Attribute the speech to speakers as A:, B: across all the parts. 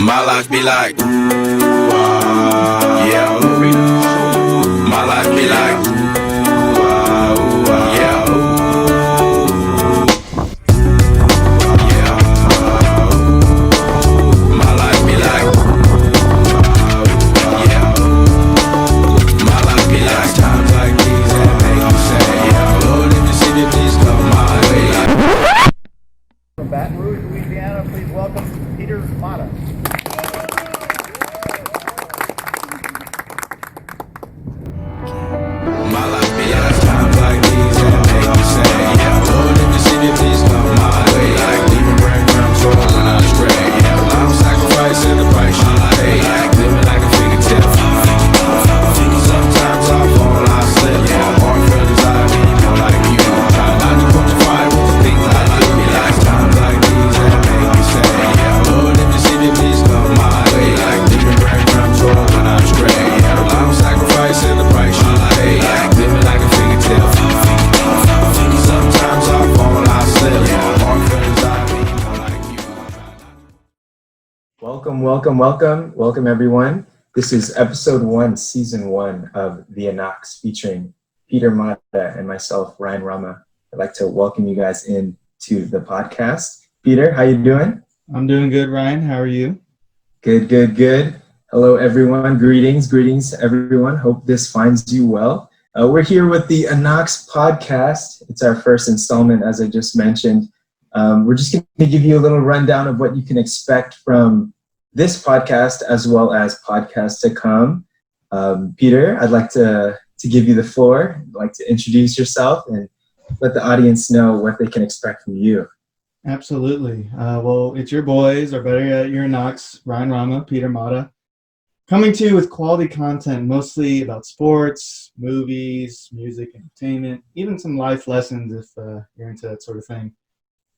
A: My life be like, yeah. My life be like, yeah. Yeah. My life be like, yeah. My life be like times like these that make you say, yeah. Lord, if you see me, please come my way.
B: From Baton Rouge, Louisiana, please welcome Peter Mata.
A: My life be like times like these that make you say, yeah. Lord, if you see me, please come my way. Like leaving breadcrumbs for when I stray. Yeah, I'm sacrificing the price you pay. Like living like a fingertip. Sometimes I fall, I slip. Yeah, my heart feels I need more like you. Try not to quantify with the things I like. Be like times like these that make you say, yeah. Lord, if you see me, please come my way. Like leaving breadcrumbs for when I stray. Yeah, I'm sacrificing the price you pay. Like living like a fingertip. Sometimes I fall, I slip. Yeah, my heart feels I need more like you.
C: Welcome everyone. This is episode 1, season 1 of the Anaks featuring Peter Mata and myself, Ryan Rama. I'd like to welcome you guys into the podcast. Peter, how you doing?
D: I'm doing good, Ryan. How are you?
C: Good. Hello everyone. Greetings everyone. Hope this finds you well. We're here with the Anaks Podcast. It's our first installment, as I just mentioned. We're just going to give you a little rundown of what you can expect from this podcast as well as podcasts to come. Peter, I'd like to give you the floor. I'd like to introduce yourself and let the audience know what they can expect from you.
D: Absolutely. Well, it's your boys, or better yet, your Anaks, Ryan Rama, Peter Mata, coming to you with quality content, mostly about sports, movies, music, entertainment, even some life lessons if you're into that sort of thing.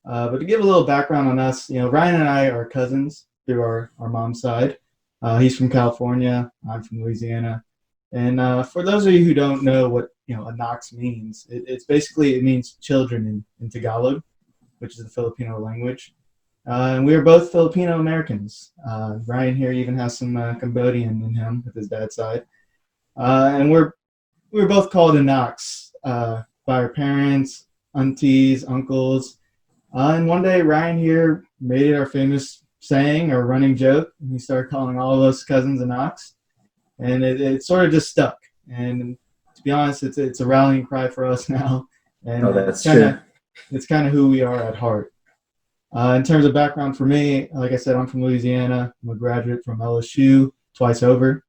D: But to give a little background on us, Ryan and I are cousins through our mom's side. He's from California, I'm from Louisiana. And for those of you who don't know what Anaks means, it means children in Tagalog, which is the Filipino language. And we are both Filipino Americans. Ryan here even has some Cambodian in him with his dad's side. And we were both called Anaks by our parents, aunties, uncles. And one day Ryan here made it our famous saying or running joke, and he started calling all of us cousins Anaks. And it sort of just stuck. And to be honest, it's a rallying cry for us now. And
C: that's true.
D: It's kind of who we are at heart. In terms of background for me, like I said, I'm from Louisiana. I'm a graduate from LSU twice over.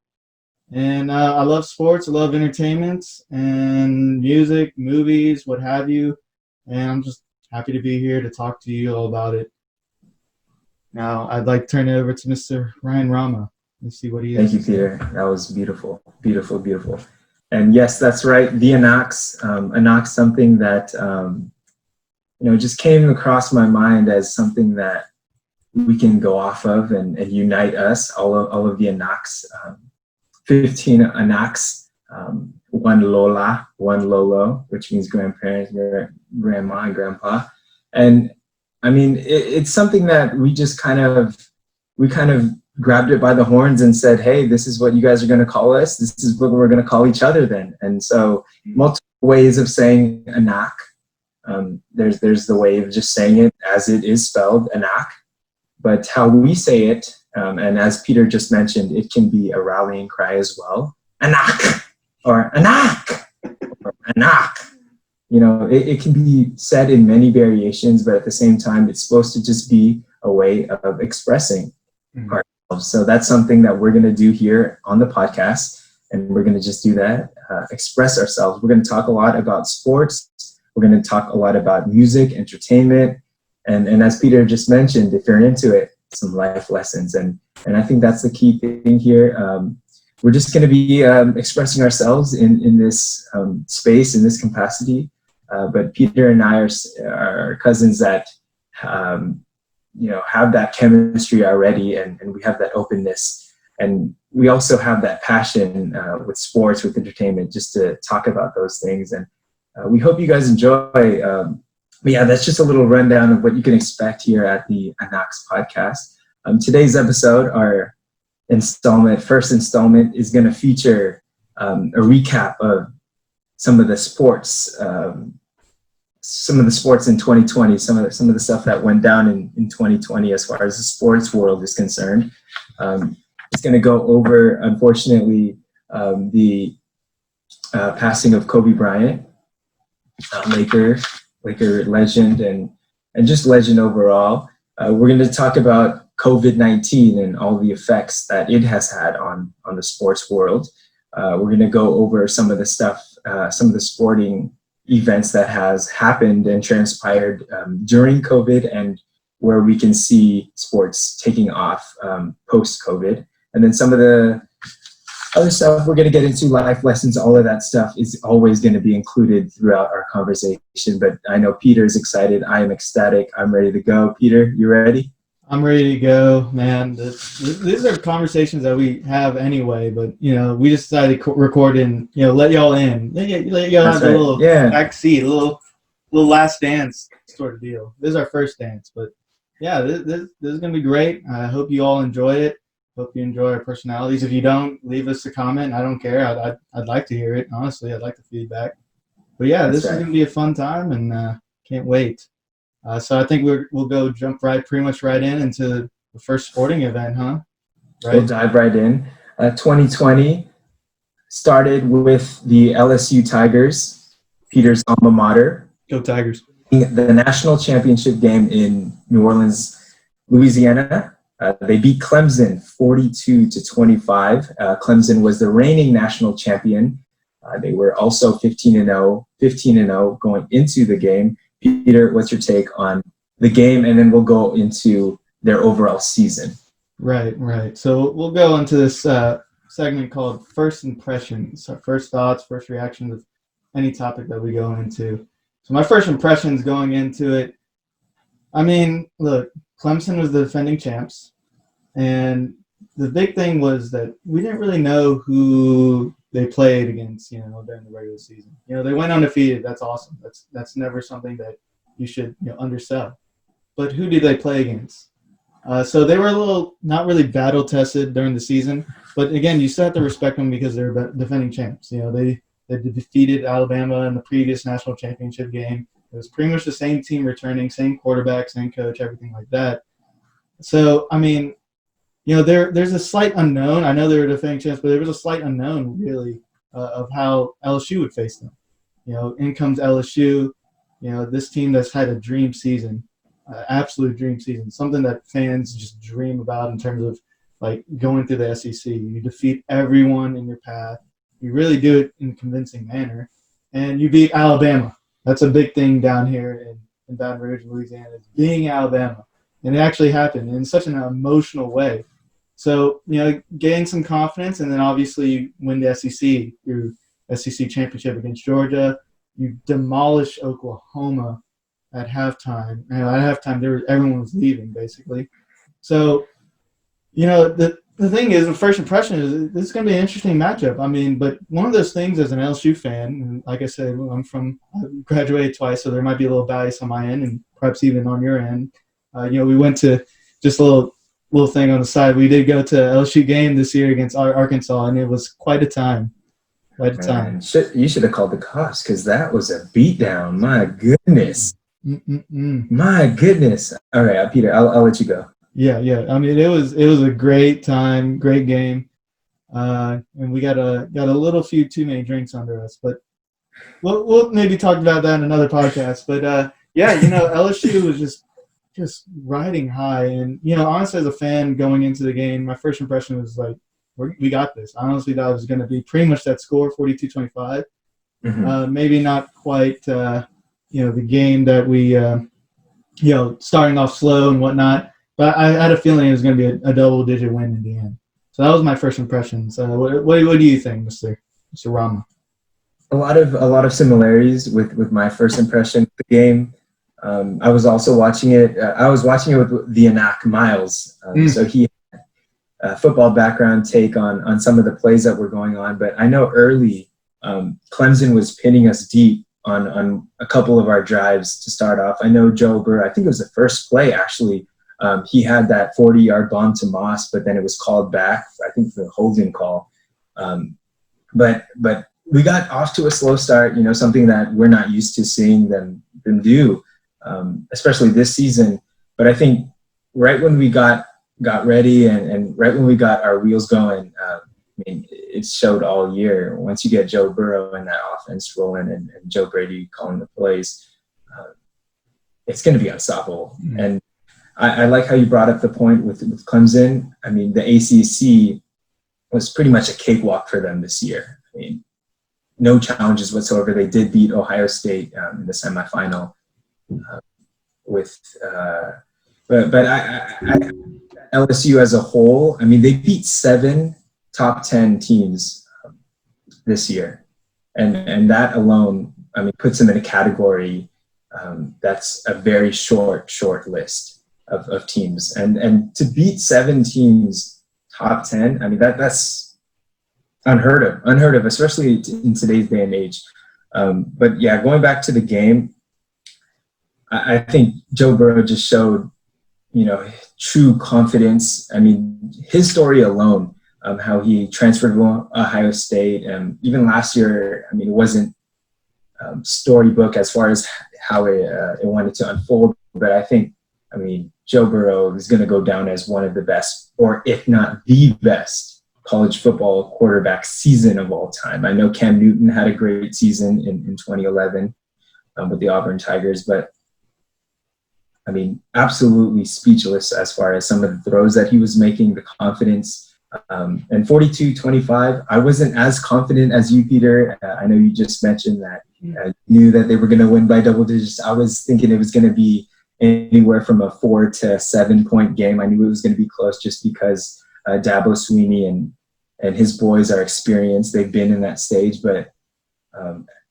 D: And I love sports. I love entertainment and music, movies, what have you. And I'm just happy to be here to talk to you all about it. Now, I'd like to turn it over to Mr. Ryan Rama. Let's see what he has.
C: Thank you, Peter. That was beautiful. And yes, that's right. The Anaks. Anaks, something that just came across my mind as something that we can go off of and unite us, all of the Anaks, 15 Anaks, one Lola, one Lolo, which means grandparents, grandma and grandpa. And I mean, it's something that we just kind of grabbed it by the horns and said, hey, this is what you guys are going to call us. This is what we're going to call each other then. And so multiple ways of saying Anak. There's the way of just saying it as it is spelled, Anak. But how we say it, and as Peter just mentioned, it can be a rallying cry as well. Anak! Or Anak! Or Anak! It can be said in many variations, but at the same time, it's supposed to just be a way of expressing ourselves. So that's something that we're going to do here on the podcast, and we're going to just do that, express ourselves. We're going to talk a lot about sports. We're going to talk a lot about music, entertainment, and as Peter just mentioned, if you're into it, some life lessons. And I think that's the key thing here. We're just going to be expressing ourselves in this space, in this capacity. But Peter and I are cousins that, have that chemistry already, and we have that openness. And we also have that passion with sports, with entertainment, just to talk about those things. And we hope you guys enjoy. But yeah, that's just a little rundown of what you can expect here at the Anaks Podcast. Today's episode, our first installment, is going to feature a recap of some of the sports in 2020, some of the stuff that went down in 2020 as far as the sports world is concerned. It's going to go over, unfortunately, the passing of Kobe Bryant, Laker legend and just legend overall. We're going to talk about COVID-19 and all the effects that it has had on the sports world. We're going to go over some of the stuff, some of the sporting events that has happened and transpired during COVID, and where we can see sports taking off post-COVID. And then some of the other stuff we're going to get into, life lessons, all of that stuff is always going to be included throughout our conversation. But I know Peter is excited. I am ecstatic. I'm ready to go. Peter, you ready?
D: I'm ready to go, man. These are conversations that we have anyway, but we just decided to record and let y'all in, let y'all have a little backseat, a little last dance sort of deal. This is our first dance, but yeah, this is gonna be great. I hope you all enjoy it. Hope you enjoy our personalities. If you don't, leave us a comment. I don't care. I'd like to hear it. Honestly, I'd like the feedback. But yeah, this is gonna be a fun time, and can't wait. So I think we'll jump pretty much right into the first sporting event, huh? Right?
C: We'll dive right in. 2020 started with the LSU Tigers, Peter's alma mater.
D: Go Tigers.
C: The national championship game in New Orleans, Louisiana. They beat Clemson 42-25. Clemson was the reigning national champion. They were also 15-0 going into the game. Peter, what's your take on the game? And then we'll go into their overall season.
D: Right. So we'll go into this segment called First Impressions, our first thoughts, first reactions of any topic that we go into. So my first impressions going into it, I mean, look, Clemson was the defending champs. And the big thing was that we didn't really know who they played against, during the regular season. They went undefeated. That's awesome. That's never something that you should undersell. But who did they play against? So they were a little not really battle tested during the season. But again, you still have to respect them because they're defending champs. They defeated Alabama in the previous national championship game. It was pretty much the same team returning, same quarterback, same coach, everything like that. So I mean, there's a slight unknown. I know they were defending champs, but there was a slight unknown, really, of how LSU would face them. In comes LSU, this team that's had a dream season, absolute dream season, something that fans just dream about in terms of, like, going through the SEC. You defeat everyone in your path. You really do it in a convincing manner. And you beat Alabama. That's a big thing down here in Baton Rouge, Louisiana, is beating Alabama. And it actually happened in such an emotional way. So, gain some confidence, and then obviously you win the SEC, your SEC championship against Georgia. You demolish Oklahoma at halftime. At halftime, everyone was leaving, basically. So, the thing is, the first impression is this is going to be an interesting matchup. I mean, but one of those things as an LSU fan, and like I said, I graduated twice, so there might be a little bias on my end and perhaps even on your end. We went to just a little thing on the side. We did go to LSU game this year against Arkansas, and it was quite a time.
C: You should have called the cops, because that was a beatdown. My goodness. My goodness. All right, Peter, I'll let you go.
D: Yeah. I mean, it was a great time, great game, and we got a little few too many drinks under us, but we'll maybe talk about that in another podcast. But LSU was just riding high, and honestly, as a fan going into the game, my first impression was like, we got this. I honestly thought it was going to be pretty much that score, 42-25. Mm-hmm. Maybe not quite the game that we starting off slow and whatnot, but I had a feeling it was going to be a double-digit win in the end. So that was my first impression. So what do you think, Mr. Rama?
C: A lot of similarities with my first impression of the game. I was also watching it. I was watching it with the Anaks Miles. So he had a football background take on some of the plays that were going on. But I know early Clemson was pinning us deep on a couple of our drives to start off. I know Joe Burrow, I think it was the first play actually He had that 40-yard bomb to Moss, but then it was called back, I think, for the holding call. But we got off to a slow start, something that we're not used to seeing them do, especially this season. But I think right when we got ready and right when we got our wheels going, it showed all year. Once you get Joe Burrow and that offense rolling and Joe Brady calling the plays, it's going to be unstoppable. Mm-hmm. And I like how you brought up the point with Clemson. I mean, the ACC was pretty much a cakewalk for them this year. I mean, no challenges whatsoever. They did beat Ohio State in the semifinal. But LSU as a whole, I mean, they beat 7 top 10 teams this year, and that alone, I mean, puts them in a category that's a very short list of teams, and to beat 7 teams top 10, I mean, that's unheard of, especially in today's day and age. But yeah, going back to the game, I think Joe Burrow just showed, true confidence. I mean, his story alone, how he transferred to Ohio State, and even last year, I mean, it wasn't storybook as far as how it wanted to unfold. But I think, Joe Burrow is going to go down as one of the best, or if not the best, college football quarterback season of all time. I know Cam Newton had a great season in 2011 with the Auburn Tigers, but absolutely speechless as far as some of the throws that he was making, the confidence. And 42-25, I wasn't as confident as you, Peter. I know you just mentioned that you knew that they were going to win by double digits. I was thinking it was going to be anywhere from a 4 to 7 point game. I knew it was going to be close just because Dabo Swinney and his boys are experienced. They've been in that stage, but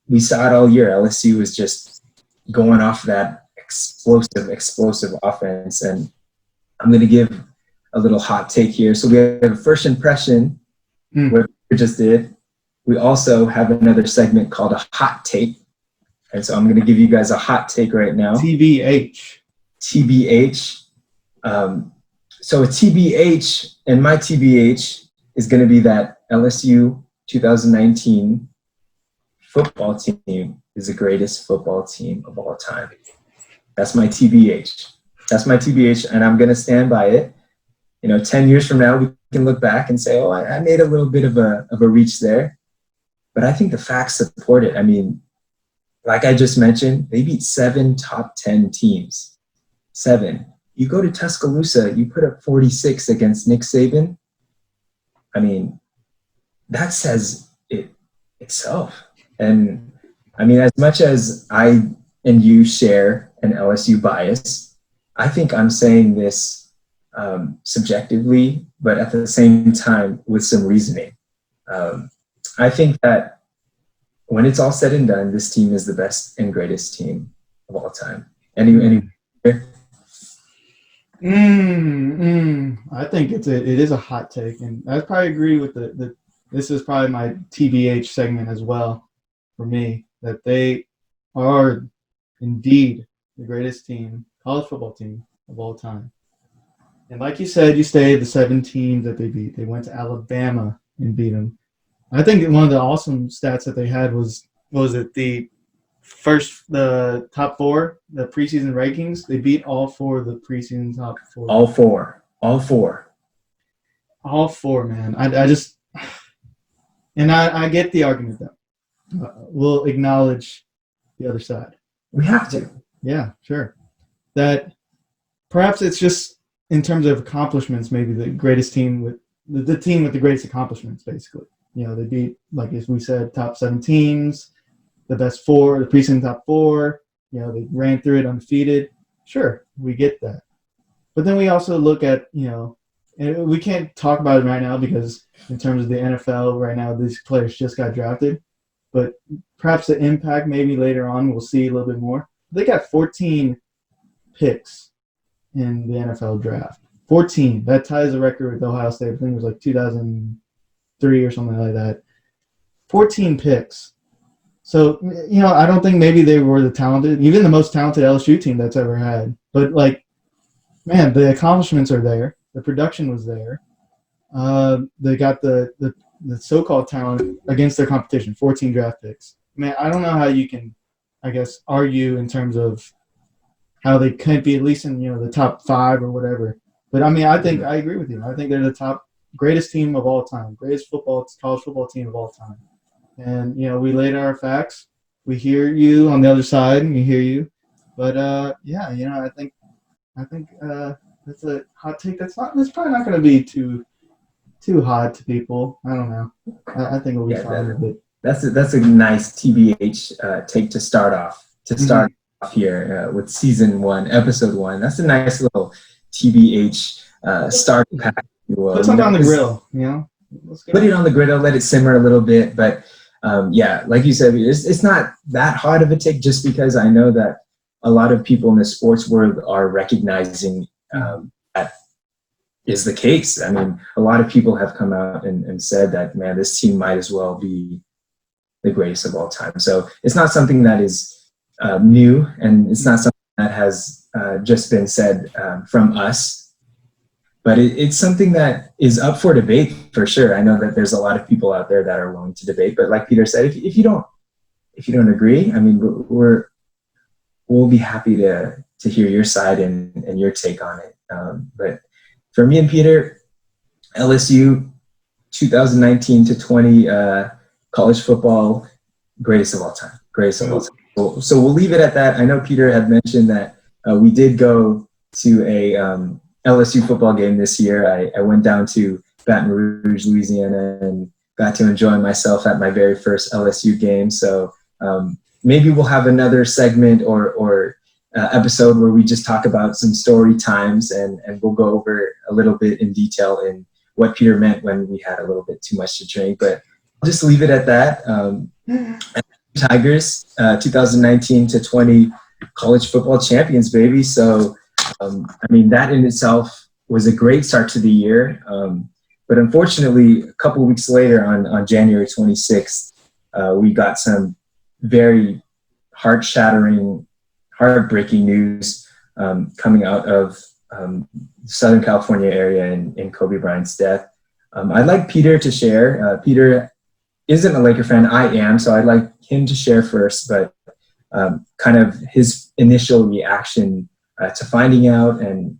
C: we saw it all year. LSU was just going off that explosive offense. And I'm going to give a little hot take here. So we have a first impression, what we just did. We also have another segment called a hot take. And so I'm going to give you guys a hot take right now.
D: TBH.
C: So a TBH, and my TBH is going to be that LSU 2019 football team is the greatest football team of all time. That's my TBH. And I'm going to stand by it. 10 years from now, we can look back and say, oh, I made a little bit of a reach there. But I think the facts support it. I mean, like I just mentioned, they beat 7 top 10 teams. 7. You go to Tuscaloosa, you put up 46 against Nick Saban. I mean, that says it itself. And as much as I and you share an LSU bias, I think I'm saying this subjectively, but at the same time with some reasoning. I think that when it's all said and done, this team is the best and greatest team of all time. Any
D: I think it is a hot take, and I probably agree with this is probably my TBH segment as well for me, that they are indeed the greatest team, college football team of all time. And like you said, you stated the 7 teams that they beat. They went to Alabama and beat them. I think one of the awesome stats that they had was the top 4, the preseason rankings. They beat all 4 of the preseason top 4.
C: All four, man. I just – and I get the argument, though. We'll acknowledge the other side. We have to.
D: Yeah, sure. That perhaps it's just – in terms of accomplishments, maybe the greatest team with the team with the greatest accomplishments, basically. They beat, like as we said, top 7 teams, the best 4, the preseason top 4. They ran through it undefeated. Sure, we get that. But then we also look at, and we can't talk about it right now because in terms of the NFL right now, these players just got drafted. But perhaps the impact maybe later on we'll see a little bit more. They got 14 picks in the NFL draft. 14. That ties the record with Ohio State. I think it was like 2003 or something like that. 14 picks. So, I don't think maybe they were even the most talented LSU team that's ever had. But, man, the accomplishments are there. The production was there. They got the so-called talent against their competition, 14 draft picks. Man, I don't know how you can, I guess, argue in terms of how they can't be at least in the top 5 or whatever. But I mean, I think I agree with you. I think they're the greatest team of all time, greatest college football team of all time. And we laid out our facts. We hear you on the other side, and we hear you. But yeah, I think that's a hot take. That's probably not going to be too hot to people. I don't know. I think it'll be fine. But
C: that's a nice TBH take to start off. Off here with season 1, episode 1. That's a nice little TBH start pack.
D: Put something on the grill,
C: Put it on the griddle, let it simmer a little bit. But yeah, like you said, it's not that hard of a take, just because I know that a lot of people in the sports world are recognizing that is the case. I mean, a lot of people have come out and said that, man, this team might as well be the greatest of all time. So it's not something that is new, and it's not something that has just been said from us, but it's something that is up for debate for sure. I know that there's a lot of people out there that are willing to debate, but like Peter said, if you don't agree, I mean, we'll be happy to hear your side and your take on it. But for me and Peter, LSU 2019 to 20 college football, greatest of all time. So we'll leave it at that. I know Peter had mentioned that we did go to a LSU football game this year. I went down to Baton Rouge, Louisiana, and got to enjoy myself at my very first LSU game. So maybe we'll have another segment or episode where we just talk about some story times, and we'll go over a little bit in detail in what Peter meant when we had a little bit too much to drink. But I'll just leave it at that. Tigers, 2019 to 20 college football champions, baby. So, I mean, that in itself was a great start to the year. But unfortunately, a couple of weeks later on January 26th, we got some very heart-shattering, heartbreaking news coming out of Southern California area in Kobe Bryant's death. I'd like Peter to share. Peter isn't a Laker fan. I am, so I'd like him to share first, but kind of his initial reaction to finding out and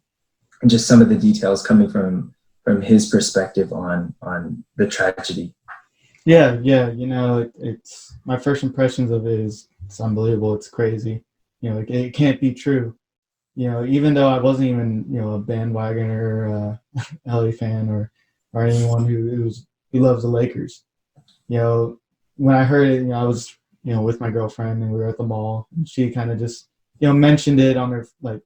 C: just some of the details coming from his perspective on the tragedy.
D: Yeah, it's my first impressions of it is it's unbelievable. It's crazy. It can't be true. Even though I wasn't even a bandwagoner, LA fan or anyone who loves the Lakers. When I heard it, I was, with my girlfriend and we were at the mall, and she kind of just, mentioned it on her, like,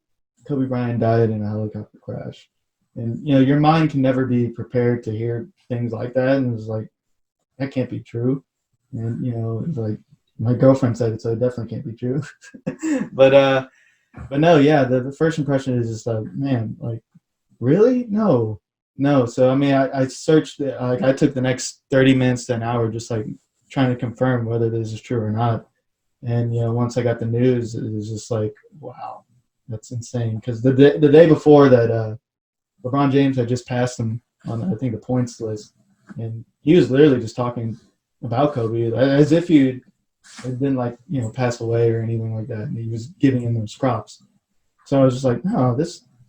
D: Kobe Bryant died in a helicopter crash. And, your mind can never be prepared to hear things like that. And it was like, that can't be true. And, it's like, my girlfriend said it, so it definitely can't be true. But no, yeah, the first impression is just like, man, like, really? No. So, I mean, I searched it, like, I took the next 30 minutes to an hour just, like, trying to confirm whether this is true or not. And, once I got the news, it was just like, wow, that's insane. Because the day before that, LeBron James had just passed him on, I think, the points list. And he was literally just talking about Kobe as if he had been, like, passed away or anything like that. And he was giving him those props. So I was just like, no,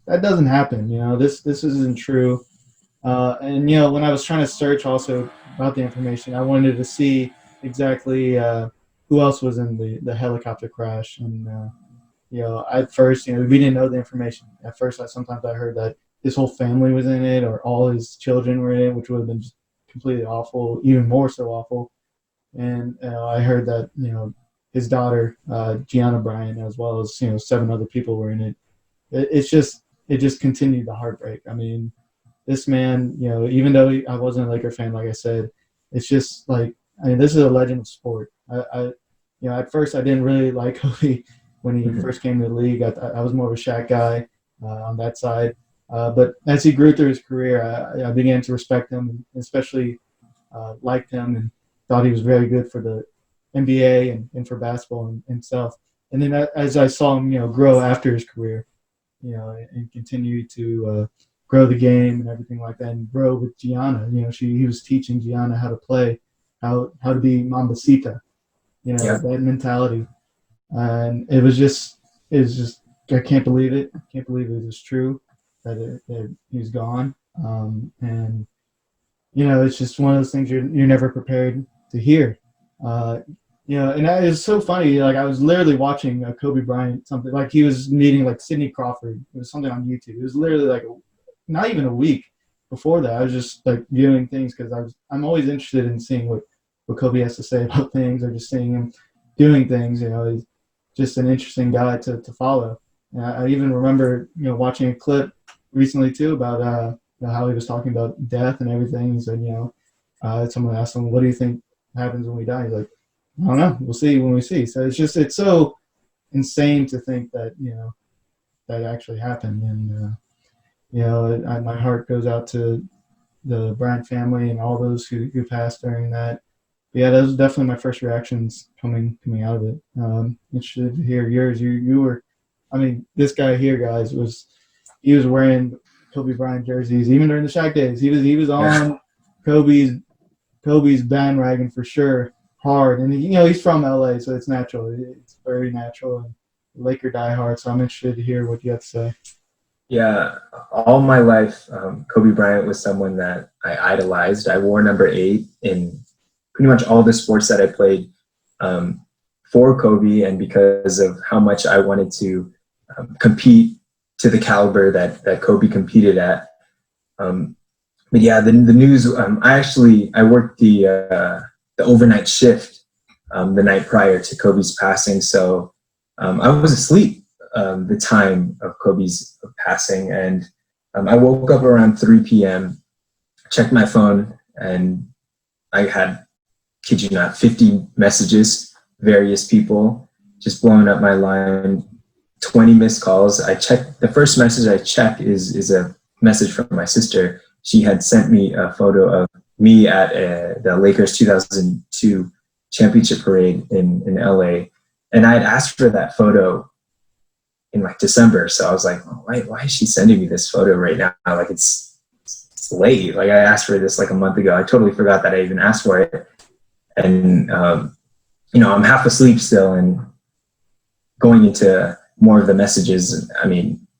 D: that doesn't happen. This isn't true. And, when I was trying to search also about the information, I wanted to see exactly who else was in the helicopter crash. And, at first, we didn't know the information. At first, sometimes I heard that his whole family was in it or all his children were in it, which would have been just completely awful, even more so awful. And I heard that, his daughter, Gianna Bryant, as well as, 7 other people were in it. It just continued the heartbreak. I mean, this man, even though I wasn't a Laker fan, like I said, it's just like, I mean, this is a legend of sport. At first I didn't really like Kobe when he first came to the league. I was more of a Shaq guy on that side. But as he grew through his career, I began to respect him, and especially liked him and thought he was very good for the NBA and for basketball and stuff. And then as I saw him, grow after his career, and continue to grow the game and everything like that, and grow with Gianna. He was teaching Gianna how to play, how to be Mambasita,
C: Yeah.
D: that mentality. And it was just I can't believe it. I can't believe it was true that he's gone. And it's just one of those things you're never prepared to hear. And it was so funny. Like, I was literally watching Kobe Bryant, something like he was meeting like Sidney Crawford. It was something on YouTube. It was literally like not even a week before that. I was just like viewing things because I'm always interested in seeing what Kobe has to say about things, or just seeing him doing things. He's just an interesting guy to follow. And I even remember watching a clip recently too about how he was talking about death and everything. He said, someone asked him, "What do you think happens when we die?" He's like, "I don't know. We'll see when we see." So it's so insane to think that that actually happened. And my heart goes out to the Bryant family and all those who passed during that. But yeah, those were definitely my first reactions coming out of it. Interested to hear yours. You were, this guy here, guys, he was wearing Kobe Bryant jerseys even during the Shaq days. He was on Kobe's bandwagon for sure, hard. And he's from LA, so it's natural. It's very natural, and Laker diehard. So I'm interested to hear what you have to say.
C: Yeah, all my life, Kobe Bryant was someone that I idolized. I wore number 8 in pretty much all the sports that I played for Kobe, and because of how much I wanted to compete to the caliber that Kobe competed at. But yeah, the news. I worked the overnight shift the night prior to Kobe's passing, so I was asleep the time of Kobe's passing, and I woke up around 3 p.m., checked my phone, and I had, kid you not, 50 messages, various people just blowing up my line, 20 missed calls. The first message I check is a message from my sister. She had sent me a photo of me at the Lakers 2002 championship parade in LA. And I had asked for that photo in like December. So I was like, oh, why is she sending me this photo right now? Like, it's late. Like, I asked for this like a month ago. I totally forgot that I even asked for it. And, I'm half asleep still, and going into more of the messages,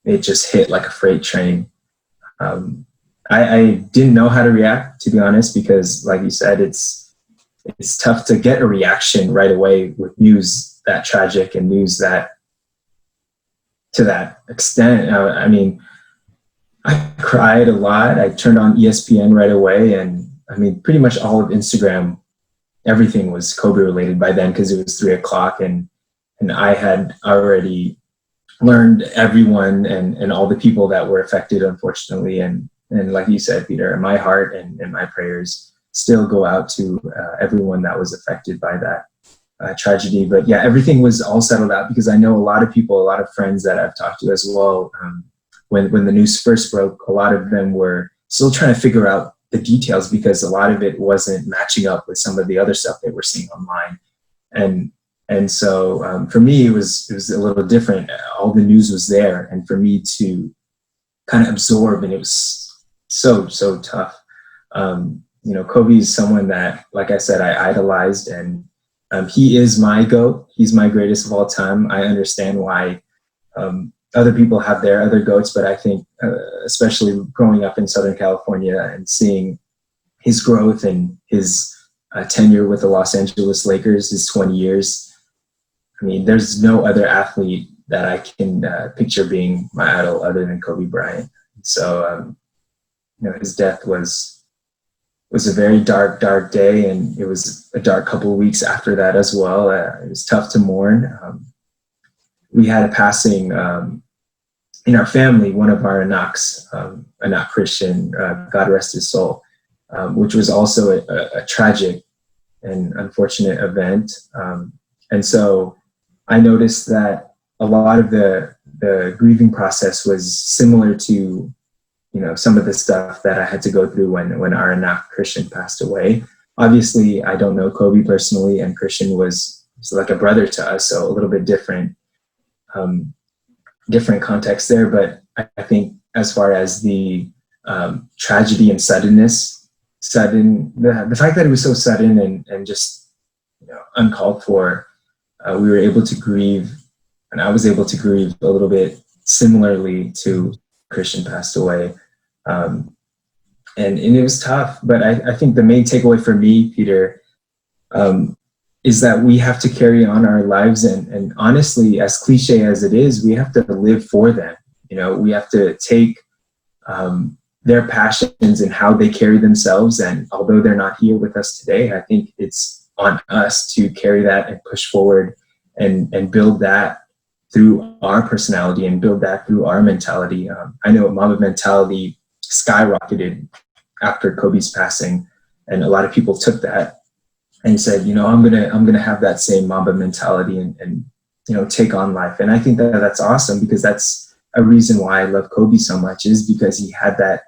C: it just hit like a freight train. I didn't know how to react, to be honest, because like you said, it's tough to get a reaction right away with news that tragic and news that to that extent. I cried a lot. I turned on ESPN right away, and pretty much all of Instagram, everything was Kobe related by then, because it was 3 o'clock, and I had already learned everyone and all the people that were affected, unfortunately. And like you said, Peter, my heart and my prayers still go out to everyone that was affected by that tragedy. But yeah, everything was all settled out, because I know a lot of people, a lot of friends that I've talked to as well, when the news first broke, a lot of them were still trying to figure out the details, because a lot of it wasn't matching up with some of the other stuff they were seeing online. And so for me, it was a little different. All the news was there, and for me to kind of absorb, and it was so tough. Kobe is someone that, like I said, I idolized, and he is my GOAT. He's my greatest of all time. I understand why other people have their other GOATs, but I think especially growing up in Southern California and seeing his growth and his tenure with the Los Angeles Lakers, his 20 years, there's no other athlete that I can picture being my idol other than Kobe Bryant. So, his death was a very dark day, and it was a dark couple of weeks after that as well. It was tough to mourn. We had a passing in our family, one of our Anaks, Anak Christian, God rest his soul, which was also a tragic and unfortunate event. And so I noticed that a lot of the grieving process was similar to, some of the stuff that I had to go through when our Anak Christian passed away. Obviously, I don't know Kobe personally, and Christian was like a brother to us, so a little bit different. different context there, but I think as far as the tragedy and suddenness, the fact that it was so sudden and just uncalled for, we were able to grieve, and I was able to grieve a little bit similarly to Christian passed away. And it was tough, but I think the main takeaway for me, Peter, is that we have to carry on our lives, and honestly, as cliche as it is, we have to live for them. We have to take their passions and how they carry themselves, and although they're not here with us today, I think it's on us to carry that and push forward and build that through our personality and build that through our mentality. I know Mamba mentality skyrocketed after Kobe's passing, and a lot of people took that and said, I'm gonna have that same Mamba mentality and take on life. And I think that that's awesome, because that's a reason why I love Kobe so much, is because he had that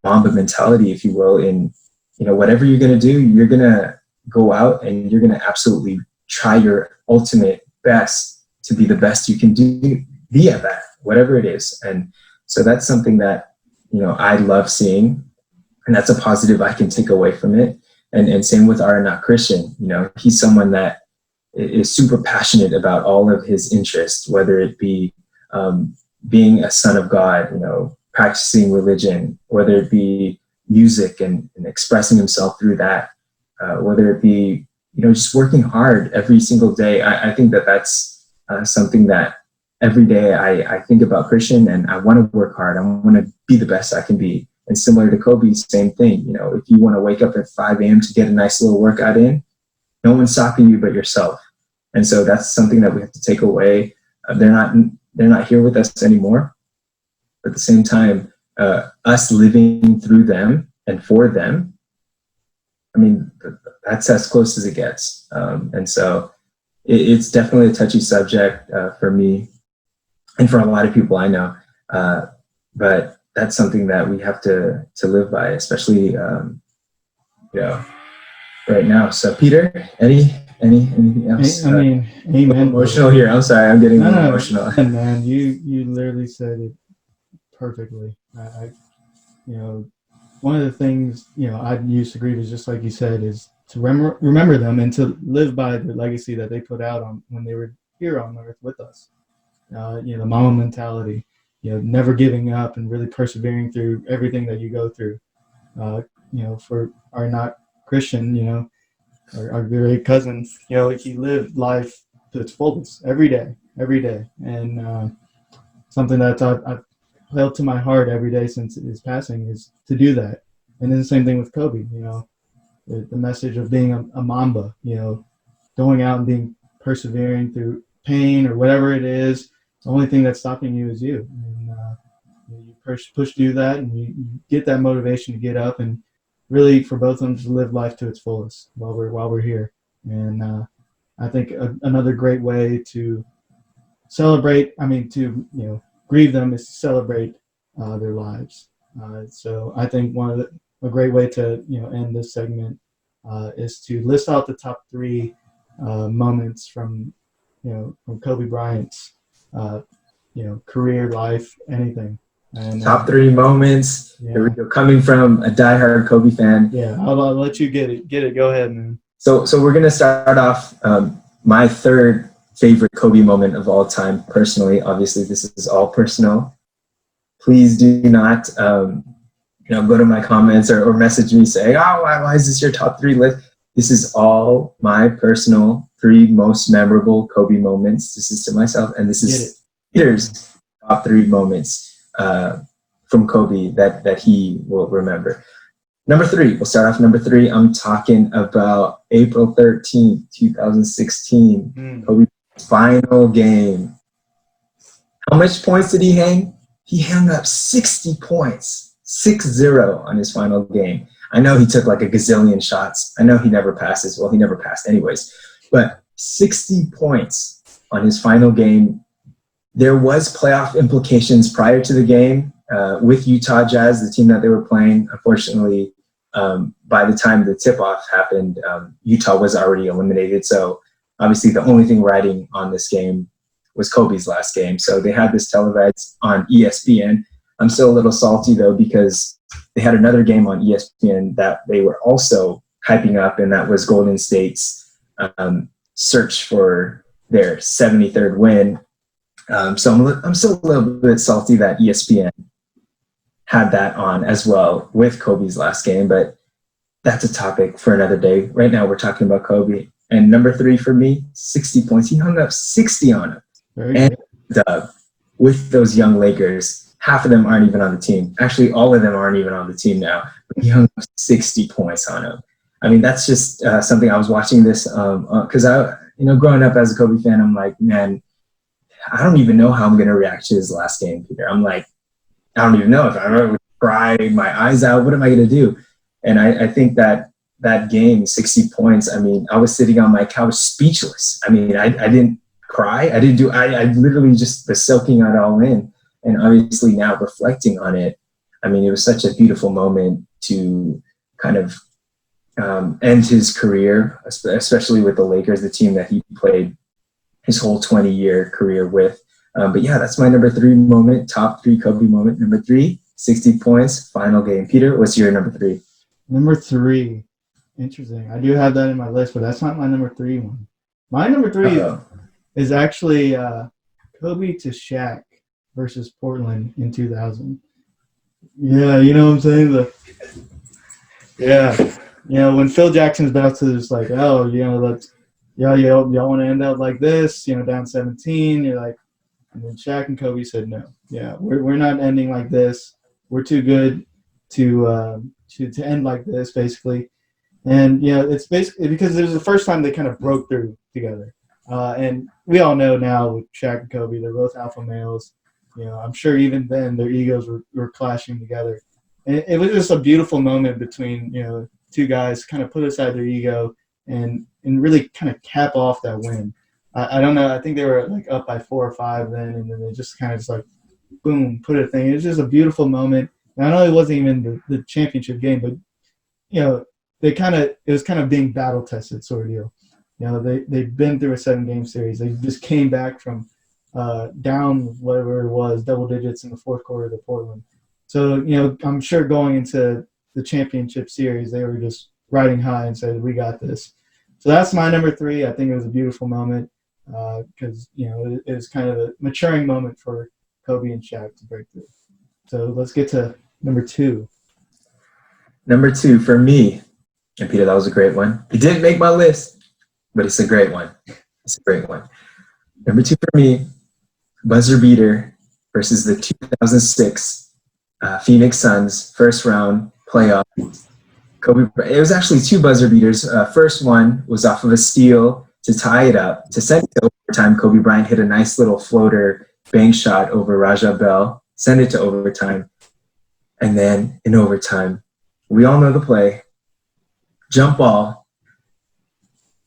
C: Mamba mentality, if you will, in whatever you're gonna do, you're gonna go out and you're gonna absolutely try your ultimate best to be the best you can do via that, whatever it is. And so that's something that I love seeing, and that's a positive I can take away from it. And same with our not Christian. He's someone that is super passionate about all of his interests, whether it be being a son of God, practicing religion, whether it be music and expressing himself through that, whether it be just working hard every single day. I think that that's something that every day I think about Christian, and I want to work hard. I want to be the best I can be. And similar to Kobe, same thing. If you want to wake up at 5 a.m. to get a nice little workout in, no one's stopping you but yourself. And so that's something that we have to take away. They're not here with us anymore. But at the same time, us living through them and for them, I mean, that's as close as it gets. And so it's definitely a touchy subject for me and for a lot of people I know. But that's something that we have to live by, especially right now. So Peter, anything else?
D: I mean, amen.
C: I'm emotional here. I'm sorry, I'm getting emotional.
D: Man, you literally said it perfectly. One of the things I used to grieve is, just like you said, is to remember them and to live by the legacy that they put out on when they were here on earth with us. The Mamba mentality, never giving up and really persevering through everything that you go through. For our not Christian, our great cousin, he lived life to its fullest every day. And something that I've held to my heart every day since his passing is to do that. And then the same thing with Kobe, the message of being a Mamba, going out and being persevering through pain or whatever it is. The only thing that's stopping you is you. And you push through that, and you get that motivation to get up and really, for both of them, to live life to its fullest while we're here. And I think another great way to celebrate, to grieve them, is to celebrate their lives. So I think a great way to end this segment is to list out the top 3 moments from Kobe Bryant's career, life, anything. And
C: top 3 moments.
D: Yeah.
C: Here we go. Coming from a diehard Kobe fan.
D: Yeah, I'll let you get it. Go ahead, man.
C: So we're gonna start off my 3rd favorite Kobe moment of all time. Personally, obviously, this is all personal. Please do not go to my comments or message me saying, "Oh, why is this your top 3 list?" This is all my personal 3 most memorable Kobe moments. This is to myself, and this is Peter's top 3 moments from Kobe that he will remember. Number 3, we'll start off number 3. I'm talking about April 13th, 2016, Kobe's final game. How much points did he hang? He hung up 60 points, 6-0 on his final game. I know he took like a gazillion shots. I know he never passes. Well, he never passed anyways. But 60 points on his final game. There was playoff implications prior to the game with Utah Jazz, the team that they were playing. Unfortunately, by the time the tip-off happened, Utah was already eliminated. So obviously the only thing riding on this game was Kobe's last game. So they had this televised on ESPN. I'm still a little salty though, because they had another game on ESPN that they were also hyping up, and that was Golden State's search for their 73rd win. So I'm still a little bit salty that ESPN had that on as well with Kobe's last game, but that's a topic for another day. Right now we're talking about Kobe. And number 3 for me, 60 points. He hung up 60 on him. And with those young Lakers, half of them aren't even on the team. Actually, all of them aren't even on the team now. But he hung up 60 points on him. I mean, that's just something. I was watching this because growing up as a Kobe fan, I'm like, man, I don't even know how I'm going to react to his last game, Peter. I'm like, I don't even know if I'm going to cry my eyes out. What am I going to do? And I think that game, 60 points, I mean, I was sitting on my couch speechless. I mean, I didn't cry. I literally just was soaking it all in. And obviously now reflecting on it, I mean, it was such a beautiful moment to kind of end his career, especially with the Lakers, the team that he played his whole 20-year career with. But yeah, that's my number 3 moment, top 3 Kobe moment. Number 3, 60 points, final game. Peter, what's your number 3?
D: Number 3. Interesting. I do have that in my list, but that's not my number 3 one. My number 3 is actually Kobe to Shaq versus Portland in 2000. Yeah, you know what I'm saying? When Phil Jackson's about to just like, oh, y'all want to end up like this, down 17. You're like, and then Shaq and Kobe said no. Yeah, we're not ending like this. We're too good to end like this, basically. And it's basically because it was the first time they kind of broke through together. And we all know now with Shaq and Kobe, they're both alpha males. I'm sure even then their egos were clashing together. And it was just a beautiful moment between two guys kind of put aside their ego and really kind of cap off that win. I don't know. I think they were like up by 4 or 5 then, and then they just kind of just like, boom, put a thing. It was just a beautiful moment. And I know it wasn't even the championship game, but it was kind of being battle tested sort of deal. They've been through a 7-game series. They just came back from down whatever it was, double digits in the fourth quarter to Portland. So I'm sure going into the championship series, they were just riding high and said, "We got this." So that's my number 3. I think it was a beautiful moment because it was kind of a maturing moment for Kobe and Shaq to break through. So let's get to number 2.
C: Number 2 for me, and Peter, that was a great one. It didn't make my list, but it's a great one. It's a great one. Number 2 for me, buzzer beater versus the 2006 Phoenix Suns first round playoff. Kobe. It was actually 2 buzzer beaters. First one was off of a steal to tie it up. To send it to overtime, Kobe Bryant hit a nice little floater bank shot over Raja Bell, send it to overtime. And then in overtime, we all know the play. Jump ball.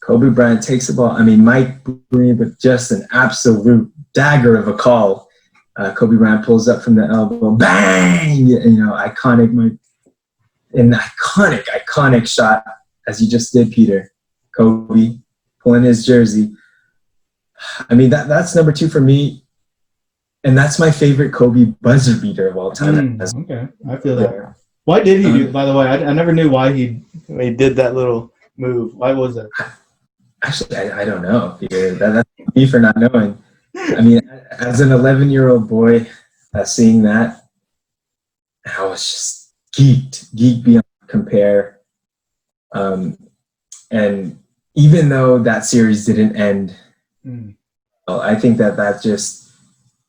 C: Kobe Bryant takes the ball. I mean, Mike Breen, but just an absolute dagger of a call. Kobe Bryant pulls up from the elbow. Bang! Iconic shot, as you just did, Peter. Kobe pulling his jersey. I mean, that's number 2 for me. And that's my favorite Kobe buzzer beater of all time.
D: Okay, I feel that. Why did he do? By the way, I never knew why he did that little move. Why was that?
C: Actually, I don't know. That's me for not knowing. I mean, as an 11-year-old boy, seeing that, I was just geeked beyond compare. And even though that series didn't end, I think that just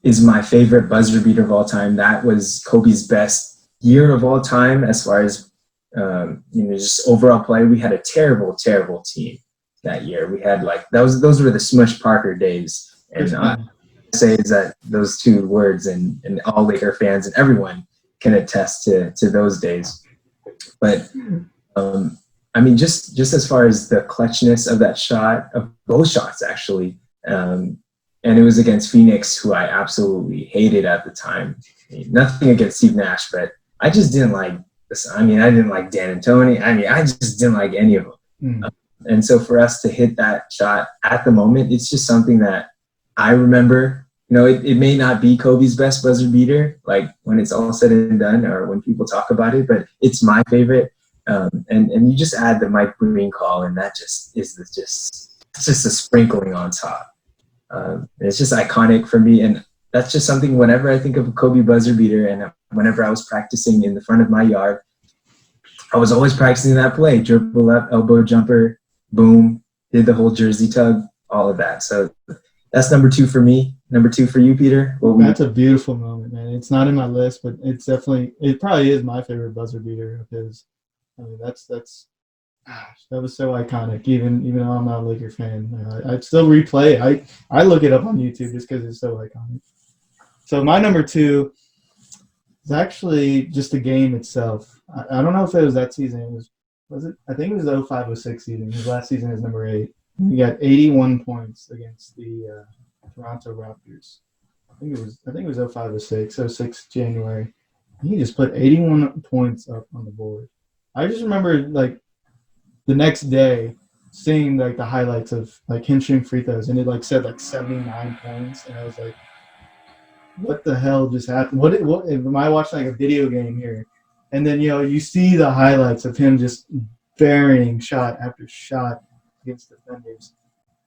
C: is my favorite buzzer beater of all time. That was Kobe's best year of all time as far as just overall play. We had a terrible team that year. We had those were the Smush Parker days. And I say is that those 2 words and all Laker fans and everyone can attest to those days. But I mean, just as far as the clutchness of that shot, of both shots actually, and it was against Phoenix, who I absolutely hated at the time. I mean, nothing against Steve Nash, but I just didn't like this. I mean, I didn't like Dan and Tony. I mean, I just didn't like any of them. And so for us to hit that shot at the moment, it's just something that I remember, it may not be Kobe's best buzzer beater, like when it's all said and done or when people talk about it, but it's my favorite. And you just add the Mike Breen call, and that just is it's just a sprinkling on top. It's just iconic for me, and that's just something whenever I think of a Kobe buzzer beater, and whenever I was practicing in the front of my yard, I was always practicing that play: dribble up, elbow jumper, boom, did the whole jersey tug, all of that. So that's number 2 for me. Number 2 for you, Peter.
D: That's a beautiful moment, man. It's not in my list, but it probably is my favorite buzzer beater of his. I mean, that was so iconic. Even though I'm not a Laker fan, I'd still replay it. I look it up on YouTube just because it's so iconic. So my number 2 is actually just the game itself. I don't know if it was that season. Was it? I think it was the 05-06 season. His last season is number 8. He got 81 points against the Toronto Raptors. I think it was 05-06, 06 January. And he just put 81 points up on the board. I just remember like the next day seeing like the highlights of like him shooting free throws, and it said 79 points, and I was like, what the hell just happened? What am I watching like a video game here? And then you see the highlights of him just burying shot after shot against defenders.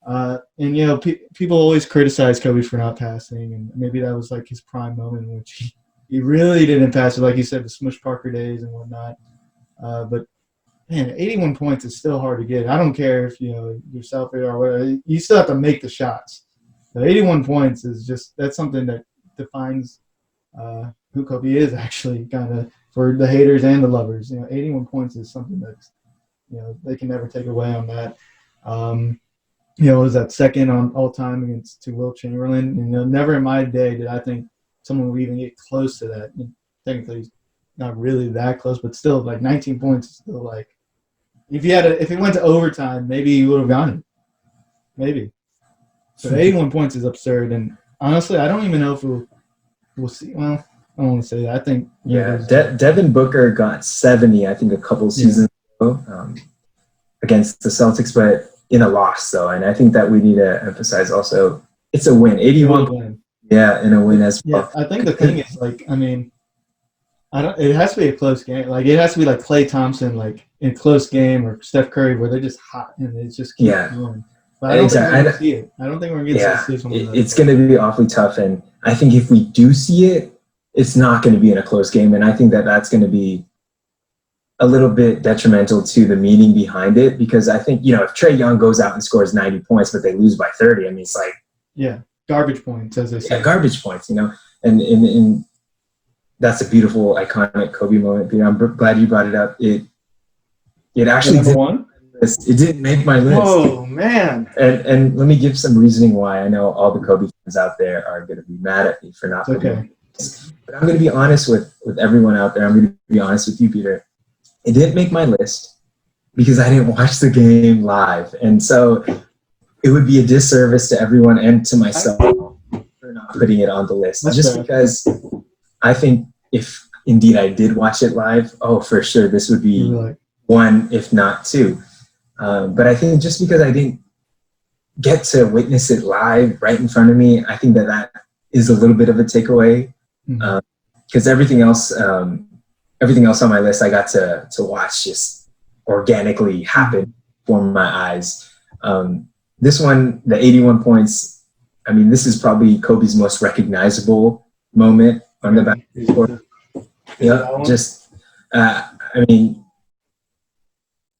D: And people always criticize Kobe for not passing, and maybe that was like his prime moment in which he really didn't pass it, like you said, the Smush Parker days and whatnot. But man, 81 points is still hard to get. I don't care if you're selfish or whatever. You still have to make the shots. So 81 points is that's something that defines who Kobe is, actually, kind of, for the haters and the lovers. 81 points is something that's they can never take away on that. It was that second on all time to Wilt Chamberlain. Never in my day did I think someone would even get close to that. Technically, he's not really that close, but still, 19 points is still if it went to overtime, maybe he would have gotten it. Maybe. So 81 points is absurd, and honestly, I don't even know if we'll see. Well, I don't want to say that. I think
C: Devin Booker got 70, I think, a couple seasons ago against the Celtics, but in a loss, though. And I think that we need to emphasize also it's a win. 81 win. Yeah, in a win as well.
D: Yeah, I think the thing is, it has to be a close game. It has to be like Klay Thompson, in a close game, or Steph Curry, where they're just hot and it's just keep going. But I don't think we're going to see it. I don't think we're going to get this one.
C: It's going to be awfully tough, and I think if we do see it, it's not going to be in a close game, and I think that's going to be a little bit detrimental to the meaning behind it, because I think, if Trae Young goes out and scores 90 points, but they lose by 30, I mean, it's
D: garbage points, as they say.
C: Yeah, garbage points, and that's a beautiful, iconic Kobe moment. I'm glad you brought it up. It actually it didn't make my list.
D: Oh man!
C: And let me give some reasoning why. I know all the Kobe fans out there are going to be mad at me for not putting it. But I'm going to be honest with everyone out there. I'm going to be honest with you, Peter. It didn't make my list because I didn't watch the game live, and so it would be a disservice to everyone and to myself for not putting it on the list. Because I think if indeed I did watch it live, for sure this would be one, if not two. But I think just because I didn't get to witness it live right in front of me, I think that is a little bit of a takeaway. Because everything else on my list, I got to watch just organically happen before my eyes. This one, the 81 points, I mean, this is probably Kobe's most recognizable moment on the basketball court. Yeah, I mean,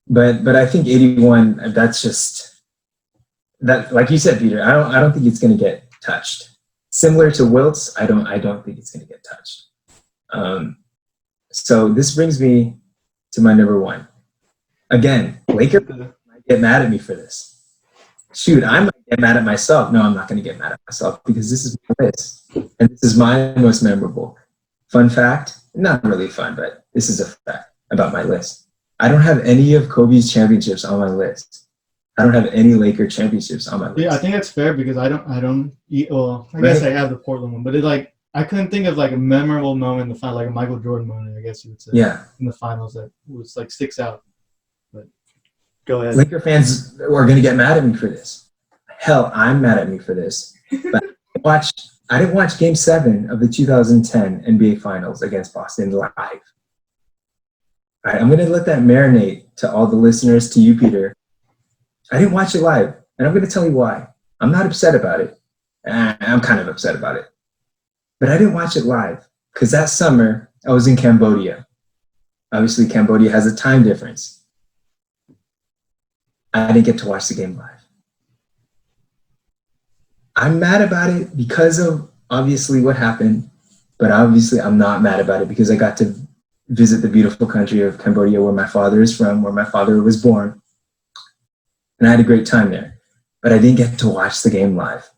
C: but I think 81, that's just that, like you said, Peter, I don't think it's going to get touched. Similar to Wilt's, I don't think it's going to get touched. So this brings me to my number 1. Again, Lakers might get mad at me for this. Shoot, I might get mad at myself. No, I'm not going to get mad at myself because this is my list. And this is my most memorable. Fun fact, not really fun, but this is a fact about my list. I don't have any of Kobe's championships on my list. I don't have any Laker championships on my list.
D: Yeah, I think that's fair because I guess I have the Portland one, but I couldn't think of a memorable moment in the final, like a Michael Jordan moment, I guess you would say.
C: Yeah.
D: In the finals that was sticks out. But go ahead.
C: Laker fans are going to get mad at me for this. I Hell, I'm mad at me for this. But I didn't watch Game 7 of the 2010 NBA Finals against Boston live. All right, I'm going to let that marinate to all the listeners, to you, Peter. I didn't watch it live, and I'm going to tell you why. I'm not upset about it. I'm kind of upset about it. But I didn't watch it live because that summer I was in Cambodia. Obviously, Cambodia has a time difference. I didn't get to watch the game live. I'm mad about it because of obviously what happened, but obviously I'm not mad about it because I got to visit the beautiful country of Cambodia where my father is from, where my father was born. And I had a great time there, but I didn't get to watch the game live.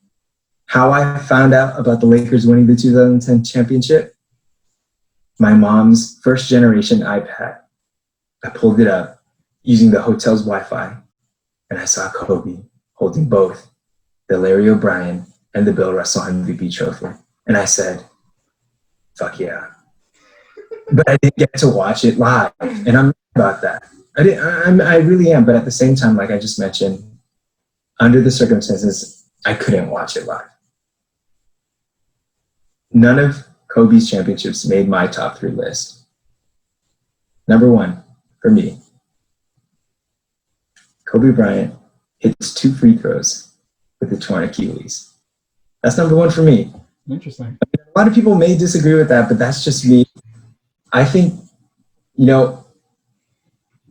C: How I found out about the Lakers winning the 2010 championship? My mom's first generation iPad. I pulled it up using the hotel's Wi-Fi, and I saw Kobe holding both the Larry O'Brien and the Bill Russell MVP trophy. And I said, fuck yeah. But I didn't get to watch it live. And I'm mad about that. I really am. But at the same time, like I just mentioned, under the circumstances, I couldn't watch it live. None of Kobe's championships made my top 3 list. Number 1 for me, Kobe Bryant hits 2 free throws with a torn Achilles. That's number 1 for me.
D: Interesting.
C: I mean, a lot of people may disagree with that, but that's just me. I think,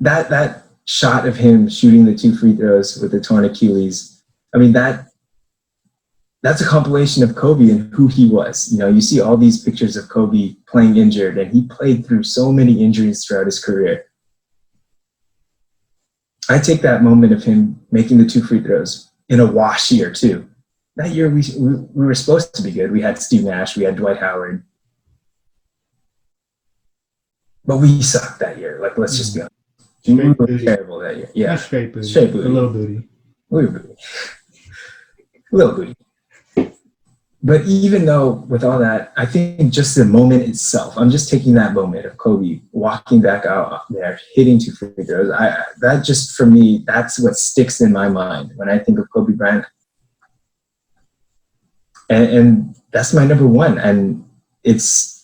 C: that shot of him shooting the 2 free throws with the torn Achilles, I mean, that's a compilation of Kobe and who he was. You see all these pictures of Kobe playing injured, and he played through so many injuries throughout his career. I take that moment of him making the 2 free throws in a wash year too. That year we were supposed to be good. We had Steve Nash, we had Dwight Howard. But we sucked that year. Like, let's just be honest. We were terrible that year. Yeah.
D: Not straight booty.
C: Straight booty.
D: A little booty.
C: We were booty. A little booty. But even though with all that, I think just the moment itself, I'm just taking that moment of Kobe walking back out there, hitting 2 free throws. That just, for me, that's what sticks in my mind when I think of Kobe Bryant. And that's my number 1. And it's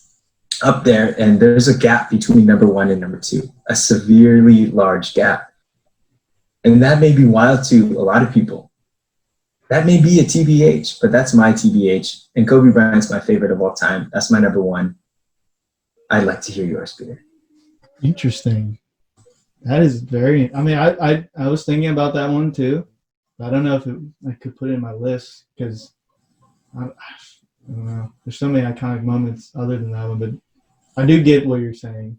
C: up there, and there's a gap between number 1 and number 2, a severely large gap. And that may be wild to a lot of people. That may be a TBH, but that's my TBH. And Kobe Bryant's my favorite of all time. That's my number 1. I'd like to hear yours, Peter.
D: Interesting. That is very – I mean, I was thinking about that one too. I don't know if I could put it in my list because I don't know. There's so many iconic moments other than that one, but I do get what you're saying.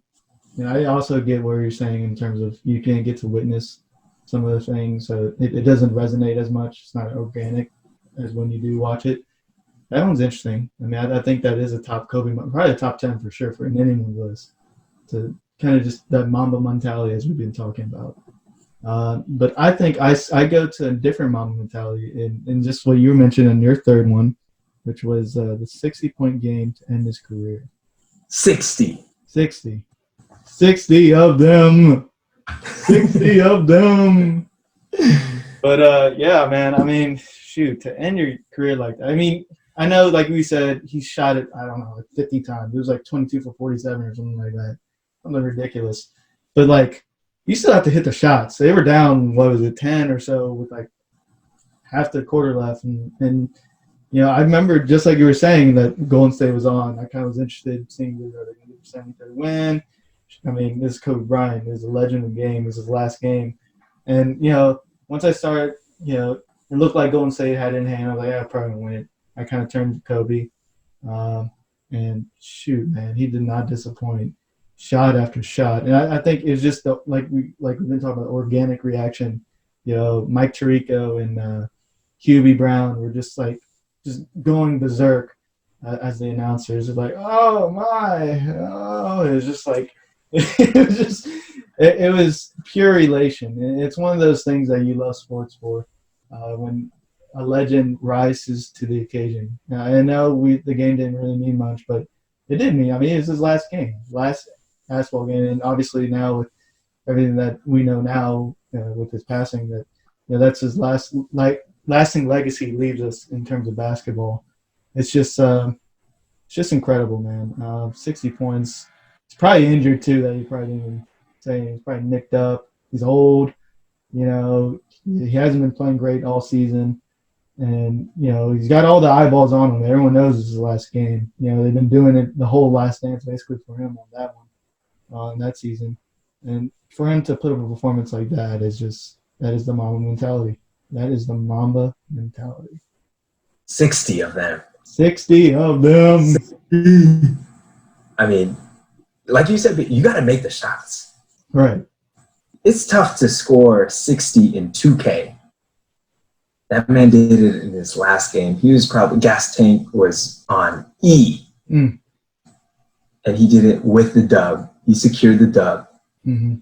D: And I also get what you're saying in terms of you can't get to witness some of the things, so it doesn't resonate as much. It's not organic as when you do watch it. That one's interesting. I mean, I think that is a top Kobe, probably a top 10 for sure for anyone's list. To kind of just that Mamba mentality as we've been talking about. But I think I go to a different Mamba mentality in just what you mentioned in your third one, which was the 60-point game to end his career.
C: 60
D: of them. 60 of them. But yeah, man, I mean, shoot, to end your career like that. I mean, I know, like we said, he shot it, I don't know, like 50 times. It was like 22 for 47 or something like that. Something ridiculous. But, like, you still have to hit the shots. They were down, 10 or so with, like, half the quarter left. And you know, I remember, just like you were saying, that Golden State was on. I kind of was interested in seeing whether they're going to get the 73rd win. I mean, this is Kobe Bryant. This is a legend of the game. This is his last game. And, you know, once I started, you know, it looked like Golden State had it in hand. I was like, yeah, I'm probably going to win it. I kind of turned to Kobe. And, shoot, man, he did not disappoint. Shot after shot. And I think it's just, like we've been talking about, organic reaction. You know, Mike Tirico and Hubie Brown were just going berserk as the announcers. It's like, oh, my. Oh, it was just like, it was pure elation. And it's one of those things that you love sports for, when a legend rises to the occasion. Now, I know the game didn't really mean much, but it did mean. I mean, it was his last game, last basketball game, and obviously now with everything that we know now, with his passing, that that's his last lasting legacy he leaves us in terms of basketball. It's just incredible, man. 60 points. He's probably injured too. That he probably didn't even say. He's probably nicked up. He's old. You know, he hasn't been playing great all season. And, you know, he's got all the eyeballs on him. Everyone knows this is his last game. You know, they've been doing it the whole last dance basically for him on that one, in that season. And for him to put up a performance like that is the Mamba mentality. That is the Mamba mentality.
C: 60 of them.
D: 60 of them.
C: I mean, like you said, you got to make the shots.
D: Right.
C: It's tough to score 60 in 2K. That man did it in his last game. He was probably, gas tank was on E.
D: Mm.
C: And he did it with the dub. He secured the dub.
D: Mm-hmm.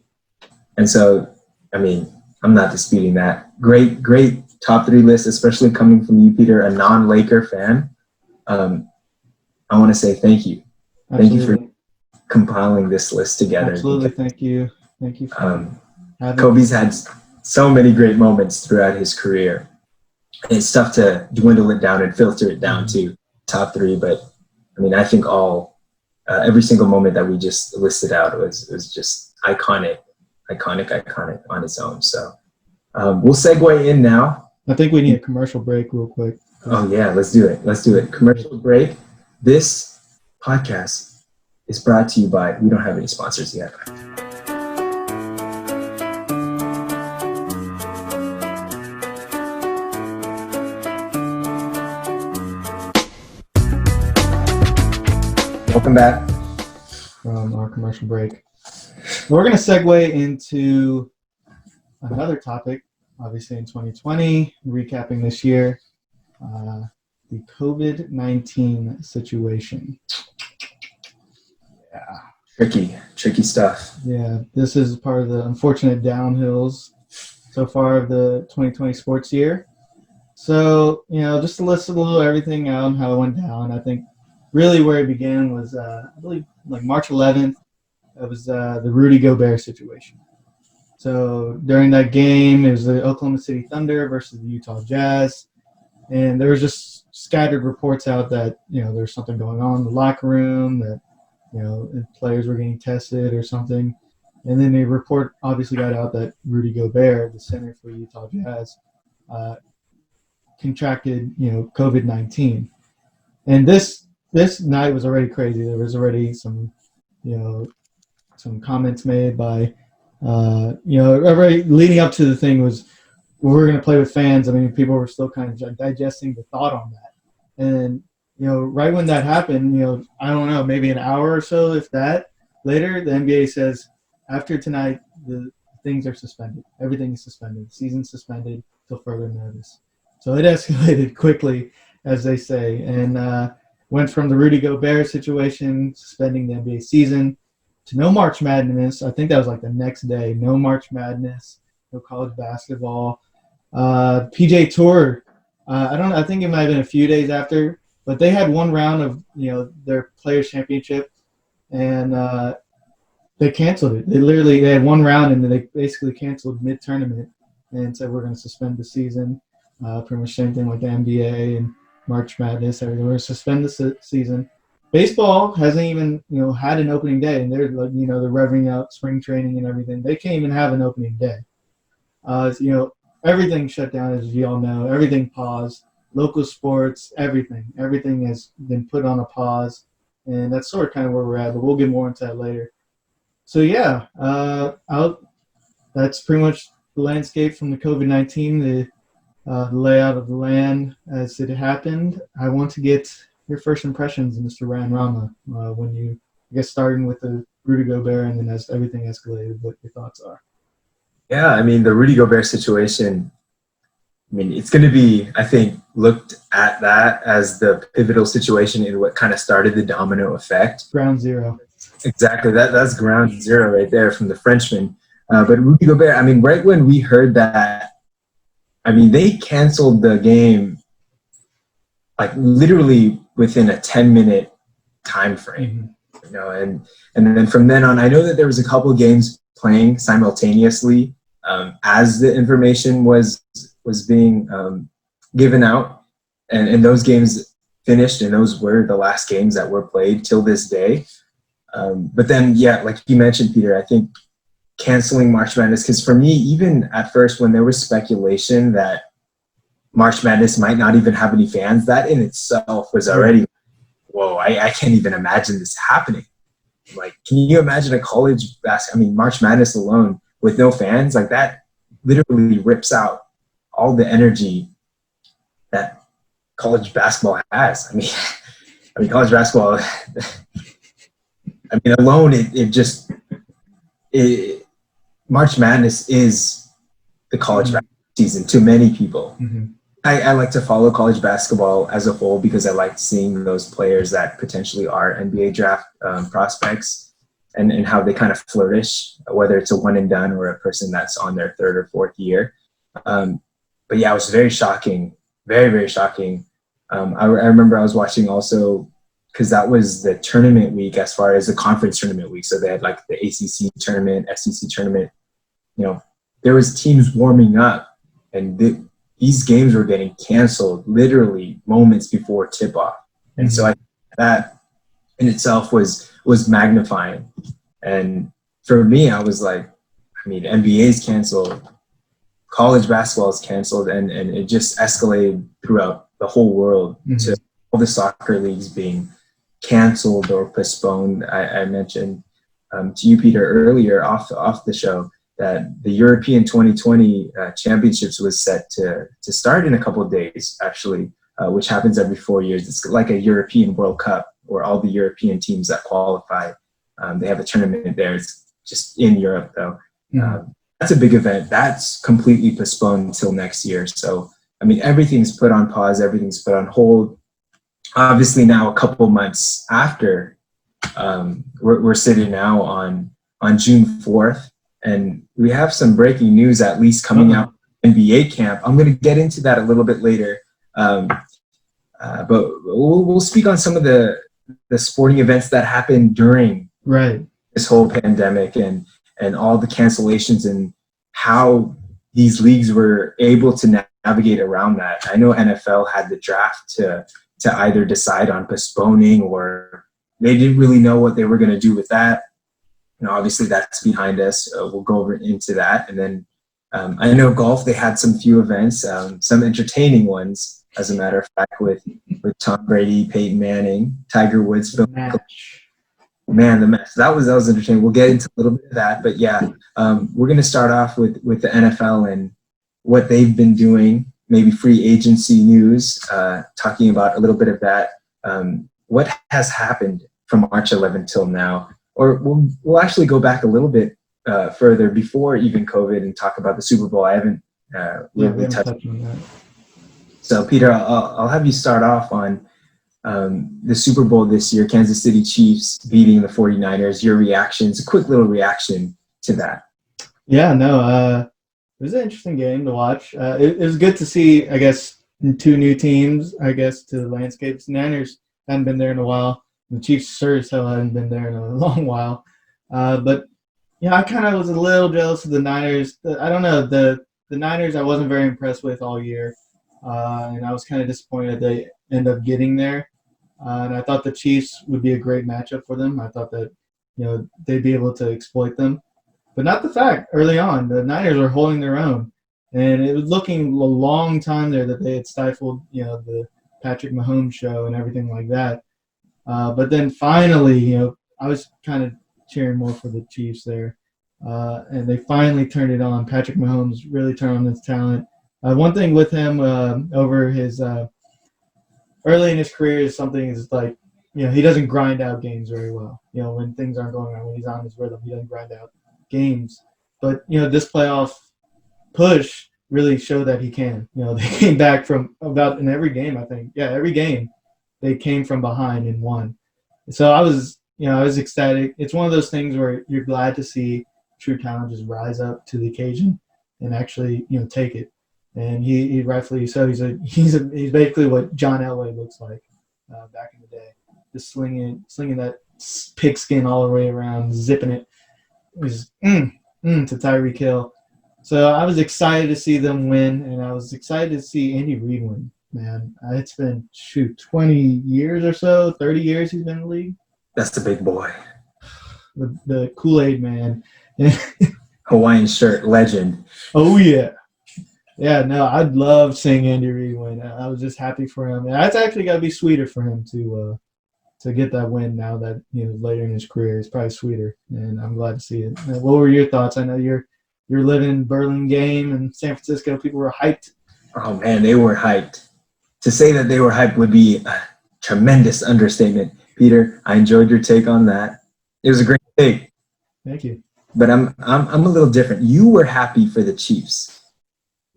C: And so, I mean, I'm not disputing that. Great top 3 list, especially coming from you, Peter, a non-Laker fan. I want to say thank you.
D: Absolutely.
C: Thank you for compiling this list together.
D: Absolutely. Thank you. Thank you.
C: Kobe's had so many great moments throughout his career. It's tough to dwindle it down and filter it down to top 3, but I mean, I think every single moment that we just listed out was just iconic on its own. So we'll segue in now.
D: I think we need a commercial break real quick.
C: Oh yeah, let's do it. Commercial break. This podcast is brought to you by, we don't have any sponsors yet. Welcome back
D: from our commercial break. We're going to segue into another topic, obviously in 2020, recapping this year, the COVID-19 situation. Yeah. Tricky stuff. Yeah, this is part of the unfortunate downhills so far of the 2020 sports year. So, you know, just to list a little everything out and how it went down, I think really where it began was, I believe, like March 11th. That was the Rudy Gobert situation. So during that game, it was the Oklahoma City Thunder versus the Utah Jazz. And there was just scattered reports out that, you know, there's something going on in the locker room, that, you know, players were getting tested or something. And then the report obviously got out that Rudy Gobert, the center for Utah Jazz, contracted, you know, COVID-19. And this night was already crazy. There was already some, you know, some comments made by, you know, already leading up to the thing was, we were going to play with fans. I mean, people were still kind of digesting the thought on that. And, you know, right when that happened, you know, I don't know, maybe an hour or so, if that, later, the NBA says, after tonight, the things are suspended. Everything is suspended. The season's suspended till further notice. So it escalated quickly, as they say, and went from the Rudy Gobert situation, suspending the NBA season, to no March Madness. I think that was like the next day. No March Madness, no college basketball. PJ Tour, I think it might have been a few days after, but they had one round of, you know, their Players Championship, and they canceled it. They had one round, and then they basically canceled mid-tournament and said, we're going to suspend the season. Pretty much same thing like the NBA and March Madness. Everything. We're going to suspend the season. Baseball hasn't even, you know, had an opening day, and they're, like, you know, they're revving out spring training and everything. They can't even have an opening day. You know, everything shut down, as you all know. Everything paused. Local sports, everything has been put on a pause, and that's sort of kind of where we're at. But we'll get more into that later. So yeah, that's pretty much the landscape from the COVID-19, the layout of the land as it happened. I want to get your first impressions, Mr. Ryan Rama, when you, I guess, starting with the Rudy Gobert, and then as everything escalated, what your thoughts are.
C: Yeah, I mean, the Rudy Gobert situation, I mean, it's going to be, I think, looked at that as the pivotal situation in what kind of started the domino effect.
D: Ground zero.
C: Exactly. That's ground zero right there from the Frenchman. But Rudy Gobert, I mean, right when we heard that, I mean, they canceled the game like literally within a 10-minute time frame. Mm-hmm. You know, and then from then on, I know that there was a couple of games playing simultaneously as the information was being given out, and those games finished, and those were the last games that were played till this day. But then, yeah, like you mentioned, Peter, I think canceling March Madness, because for me, even at first when there was speculation that March Madness might not even have any fans, that in itself was already, whoa, I can't even imagine this happening. Like, can you imagine a college basketball, I mean, March Madness alone with no fans? Like, that literally rips out all the energy that college basketball has. I mean, college basketball, I mean, alone, March Madness is the college basketball season to many people.
D: Mm-hmm.
C: I like to follow college basketball as a whole because I like seeing those players that potentially are NBA draft prospects and how they kind of flourish, whether it's a one and done or a person that's on their third or fourth year. But yeah, it was very shocking, very, very shocking. I remember I was watching also because that was the tournament week as far as the conference tournament week. So they had like the ACC tournament, SEC tournament. You know, there was teams warming up, and these games were getting canceled literally moments before tip-off. And so that in itself was magnifying. And for me, I was like, I mean, NBA's canceled, college basketball is canceled, and it just escalated throughout the whole world to all the soccer leagues being canceled or postponed. I mentioned to you, Peter, earlier off the show that the European 2020 championships was set to start in a couple of days, actually, which happens every 4 years. It's like a European World Cup where all the European teams that qualify, they have a tournament there. It's just in Europe, though. That's a big event. That's completely postponed until next year. So, I mean, everything's put on pause. Everything's put on hold. Obviously, now a couple months after, we're sitting now on June 4th, and we have some breaking news at least coming out NBA camp. I'm going to get into that a little bit later, but we'll speak on some of the sporting events that happened during this whole pandemic and all the cancellations and how these leagues were able to navigate around that. I know NFL had the draft to either decide on postponing, or they didn't really know what they were going to do with that. You know, obviously that's behind us. We'll go over into that. And then I know golf, they had some few events, some entertaining ones, as a matter of fact, with Tom Brady, Peyton Manning, Tiger Woods. The match. That was entertaining. We'll get into a little bit of that. But yeah, we're going to start off with the NFL and what they've been doing, maybe free agency news, talking about a little bit of that. What has happened from March 11th till now? Or we'll actually go back a little bit further before even COVID and talk about the Super Bowl. I haven't really touched on that. So, Peter, I'll have you start off on the Super Bowl this year, Kansas City Chiefs beating the 49ers, your reactions, a quick little reaction to that.
D: Yeah, no, it was an interesting game to watch. It was good to see, I guess, two new teams, I guess, to the landscape. The Niners hadn't been there in a while. The Chiefs sure as hell hadn't been there in a long while. But, yeah, I kind of was a little jealous of the Niners. I don't know, the Niners I wasn't very impressed with all year. And I was kind of disappointed they end up getting there. And I thought the Chiefs would be a great matchup for them. I thought that, they'd be able to exploit them. But not the fact, early on, the Niners were holding their own. And it was looking a long time there that they had stifled, the Patrick Mahomes show and everything like that. But then finally, I was kind of cheering more for the Chiefs there. And they finally turned it on. Patrick Mahomes really turned on his talent. One thing with him over his early in his career is something is like, he doesn't grind out games very well. When things aren't going right, when he's on his rhythm, he doesn't grind out games. But, this playoff push really showed that he can. They came back from about in every game, I think. Yeah, every game they came from behind and won. So I was ecstatic. It's one of those things where you're glad to see true talent just rise up to the occasion and actually, take it. And he rightfully so. He's basically what John Elway looks like back in the day, just slinging that pigskin all the way around, zipping it. It was to Tyreek Hill. So I was excited to see them win, and I was excited to see Andy Reid win. Man, it's been 20 years or so, 30 years he's been in the league.
C: That's the big boy.
D: The Kool-Aid man.
C: Hawaiian shirt legend.
D: Oh yeah. Yeah, no, I'd love seeing Andy Reid win. I was just happy for him. And that's actually got to be sweeter for him to get that win now that later in his career. It's probably sweeter, and I'm glad to see it. What were your thoughts? I know you're living in Burlingame and San Francisco. People were hyped.
C: Oh man, they were hyped. To say that they were hyped would be a tremendous understatement. Peter, I enjoyed your take on that. It was a great take.
D: Thank you.
C: But I'm a little different. You were happy for the Chiefs.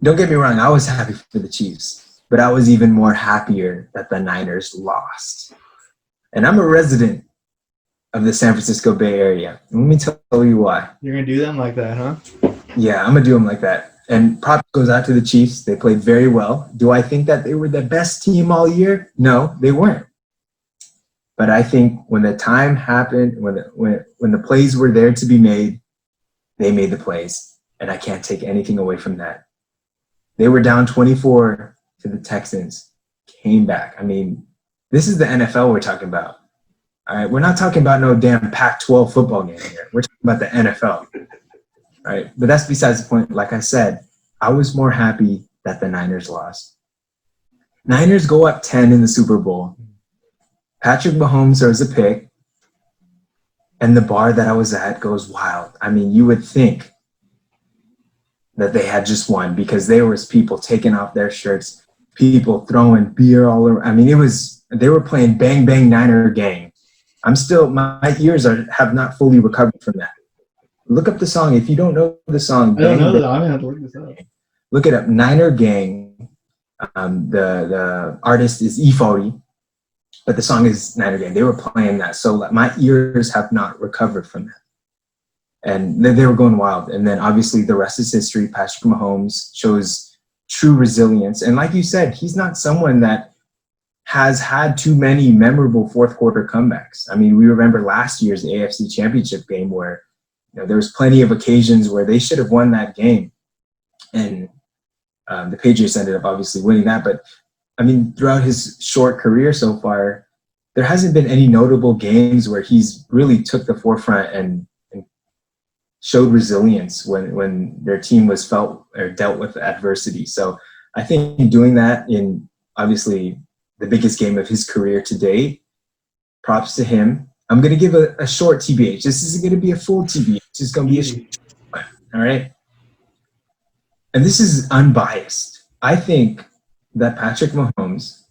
C: Don't get me wrong, I was happy for the Chiefs, but I was even more happier that the Niners lost. And I'm a resident of the San Francisco Bay Area. Let me tell you why.
D: You're going to do them like that, huh?
C: Yeah, I'm going to do them like that. And props goes out to the Chiefs. They played very well. Do I think that they were the best team all year? No, they weren't. But I think when the time happened, when the plays were there to be made, they made the plays. And I can't take anything away from that. They were down 24 to the Texans, came back. I mean, this is the NFL we're talking about. All right, we're not talking about no damn Pac-12 football game here. We're talking about the NFL. All right, but that's besides the point. Like I said, I was more happy that the Niners lost. Niners go up 10 in the Super Bowl. Patrick Mahomes throws a pick, and the bar that I was at goes wild. I mean, you would think that they had just won because there was people taking off their shirts, people throwing beer all around. I mean, they were playing Bang Bang Niner Gang. My ears have not fully recovered from that. Look up the song. If you don't know the song,
D: I don't know that. I'm going to have to look this up.
C: Look it up. Niner Gang. The artist is E40, but the song is Niner Gang. They were playing that. So my ears have not recovered from that. And they were going wild. And then obviously the rest is history. Patrick Mahomes shows true resilience. And like you said, he's not someone that has had too many memorable fourth quarter comebacks. I mean, we remember last year's AFC Championship game where there was plenty of occasions where they should have won that game. And the Patriots ended up obviously winning that. But I mean, throughout his short career so far, there hasn't been any notable games where he's really took the forefront and showed resilience when their team was dealt with adversity. So I think doing that in obviously the biggest game of his career to date, props to him. I'm going to give a short TBH. This isn't going to be a full TBH. It's going to be a short one. All right. And this is unbiased. I think that Patrick Mahomes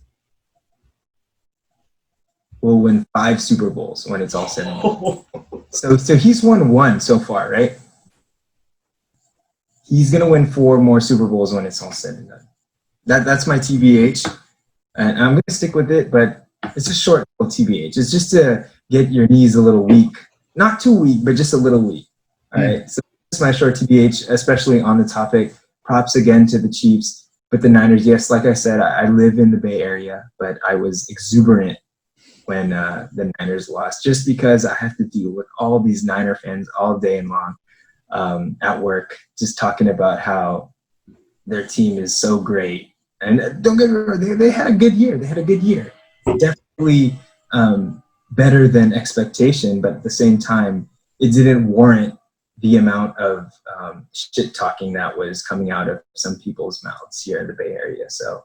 C: will win 5 Super Bowls when it's all said and done. So he's won 1 so far, right? He's going to win 4 more Super Bowls when it's all said and done. That's my TBH, and I'm going to stick with it, but it's a short little TBH. It's just to get your knees a little weak. Not too weak, but just a little weak. All right, so that's my short TBH, especially on the topic. Props again to the Chiefs, but the Niners, yes, like I said, I live in the Bay Area, but I was exuberant when the Niners lost, just because I have to deal with all these Niner fans all day and long at work, just talking about how their team is so great. And don't get me wrong, they had a good year. They had a good year. Definitely better than expectation, but at the same time, it didn't warrant the amount of shit talking that was coming out of some people's mouths here in the Bay Area. So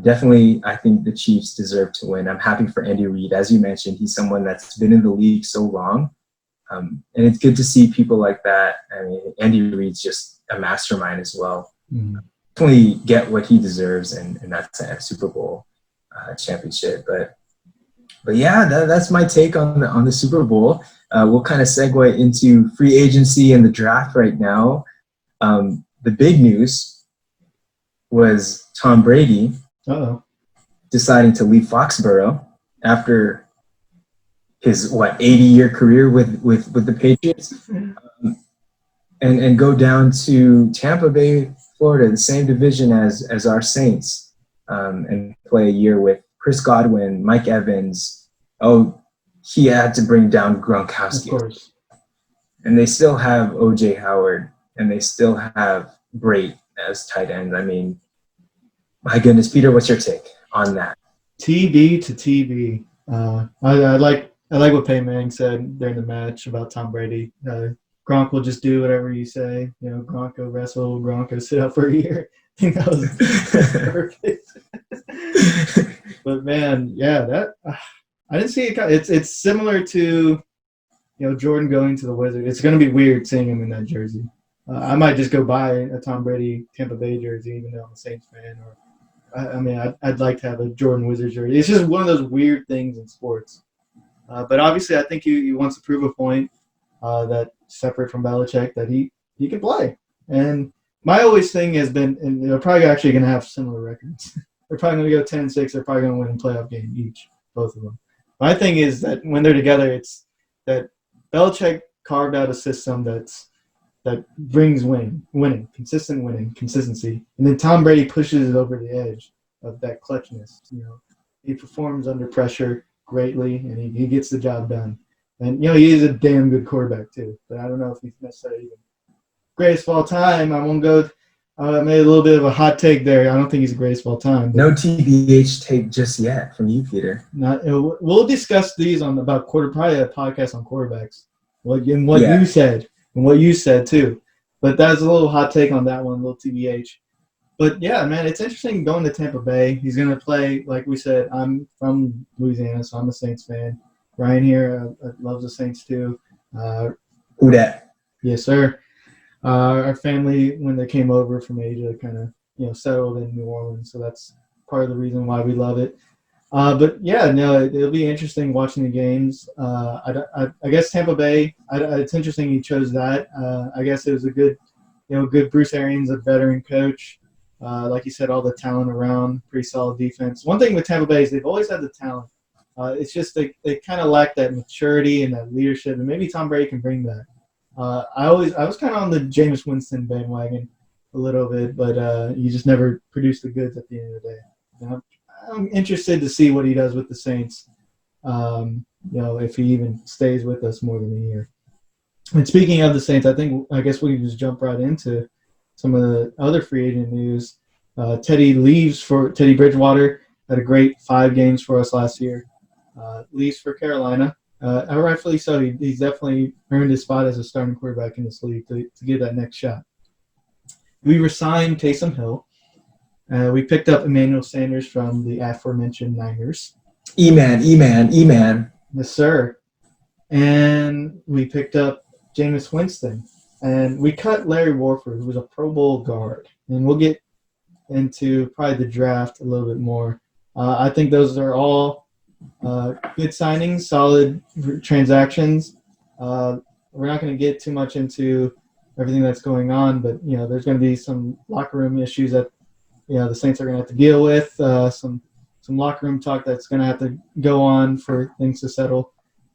C: definitely, I think the Chiefs deserve to win. I'm happy for Andy Reid. As you mentioned, he's someone that's been in the league so long. And it's good to see people like that. I mean, Andy Reid's just a mastermind as well. Mm-hmm. Definitely get what he deserves, and that's a Super Bowl championship. But yeah, that's my take on the Super Bowl. We'll kind of segue into free agency and the draft right now. The big news was Tom Brady deciding to leave Foxborough after his 80-year career with the Patriots, and go down to Tampa Bay, Florida, the same division as our Saints, and play a year with Chris Godwin, Mike Evans. Oh, he had to bring down Gronkowski.
D: Of course.
C: And they still have O.J. Howard, and they still have great as tight ends. I mean, my goodness, Peter, what's your take on that?
D: TB to TB. I like what Peyton Manning said during the match about Tom Brady. Gronk will just do whatever you say. You know, Gronk go wrestle, Gronk go sit out for a year. I think that was perfect. But man, yeah, that I didn't see it. It's similar to, you know, Jordan going to the Wizards. It's going to be weird seeing him in that jersey. I might just go buy a Tom Brady Tampa Bay jersey, even though I'm a Saints fan. Or I mean, I'd like to have a Jordan Wizards jersey. It's just one of those weird things in sports. But obviously, I think he wants to prove a point that separate from Belichick that he can play. And my always thing has been, and they're probably actually going to have similar records. They're probably going to go 10-6. They're probably going to win a playoff game each, both of them. My thing is that when they're together, it's that Belichick carved out a system that brings winning, consistent winning, consistency. And then Tom Brady pushes it over the edge of that clutchness. You know, he performs under pressure greatly, and he gets the job done. And, you know, he is a damn good quarterback too. But I don't know if he's necessarily even greatest of all time. I won't go I made a little bit of a hot take there. I don't think he's the greatest of all time.
C: No TBH take just yet from you, Peter.
D: We'll discuss these about probably a podcast on quarterbacks. You said too. But that's a little hot take on that one, a little TBH. But yeah, man, it's interesting going to Tampa Bay. He's going to play, like we said. I'm from Louisiana, so I'm a Saints fan. Ryan here loves the Saints too.
C: Who dat?
D: Yes, sir. Our family, when they came over from Asia, kind of, you know, settled in New Orleans. So that's part of the reason why we love it. But yeah, no, it'll be interesting watching the games. I guess Tampa Bay. It's interesting he chose that. I guess it was a good Bruce Arians, a veteran coach. Like you said, all the talent around, pretty solid defense. One thing with Tampa Bay is they've always had the talent. It's just they kind of lack that maturity and that leadership, and maybe Tom Brady can bring that. I was kind of on the Jameis Winston bandwagon a little bit, but he just never produced the goods at the end of the day. And I'm interested to see what he does with the Saints. If he even stays with us more than a year. And speaking of the Saints, I guess we can just jump right into some of the other free agent news. Teddy Bridgewater had a great 5 games for us last year. Leaves for Carolina. Rightfully so. He's definitely earned his spot as a starting quarterback in this league to get that next shot. We re-signed Taysom Hill. We picked up Emmanuel Sanders from the aforementioned Niners. E-Man. Yes, sir. And we picked up Jameis Winston. And we cut Larry Warford, who was a Pro Bowl guard. And we'll get into probably the draft a little bit more. I think those are all good signings, solid transactions. We're not going to get too much into everything that's going on, but there's going to be some locker room issues that the Saints are going to have to deal with. Some locker room talk that's going to have to go on for things to settle.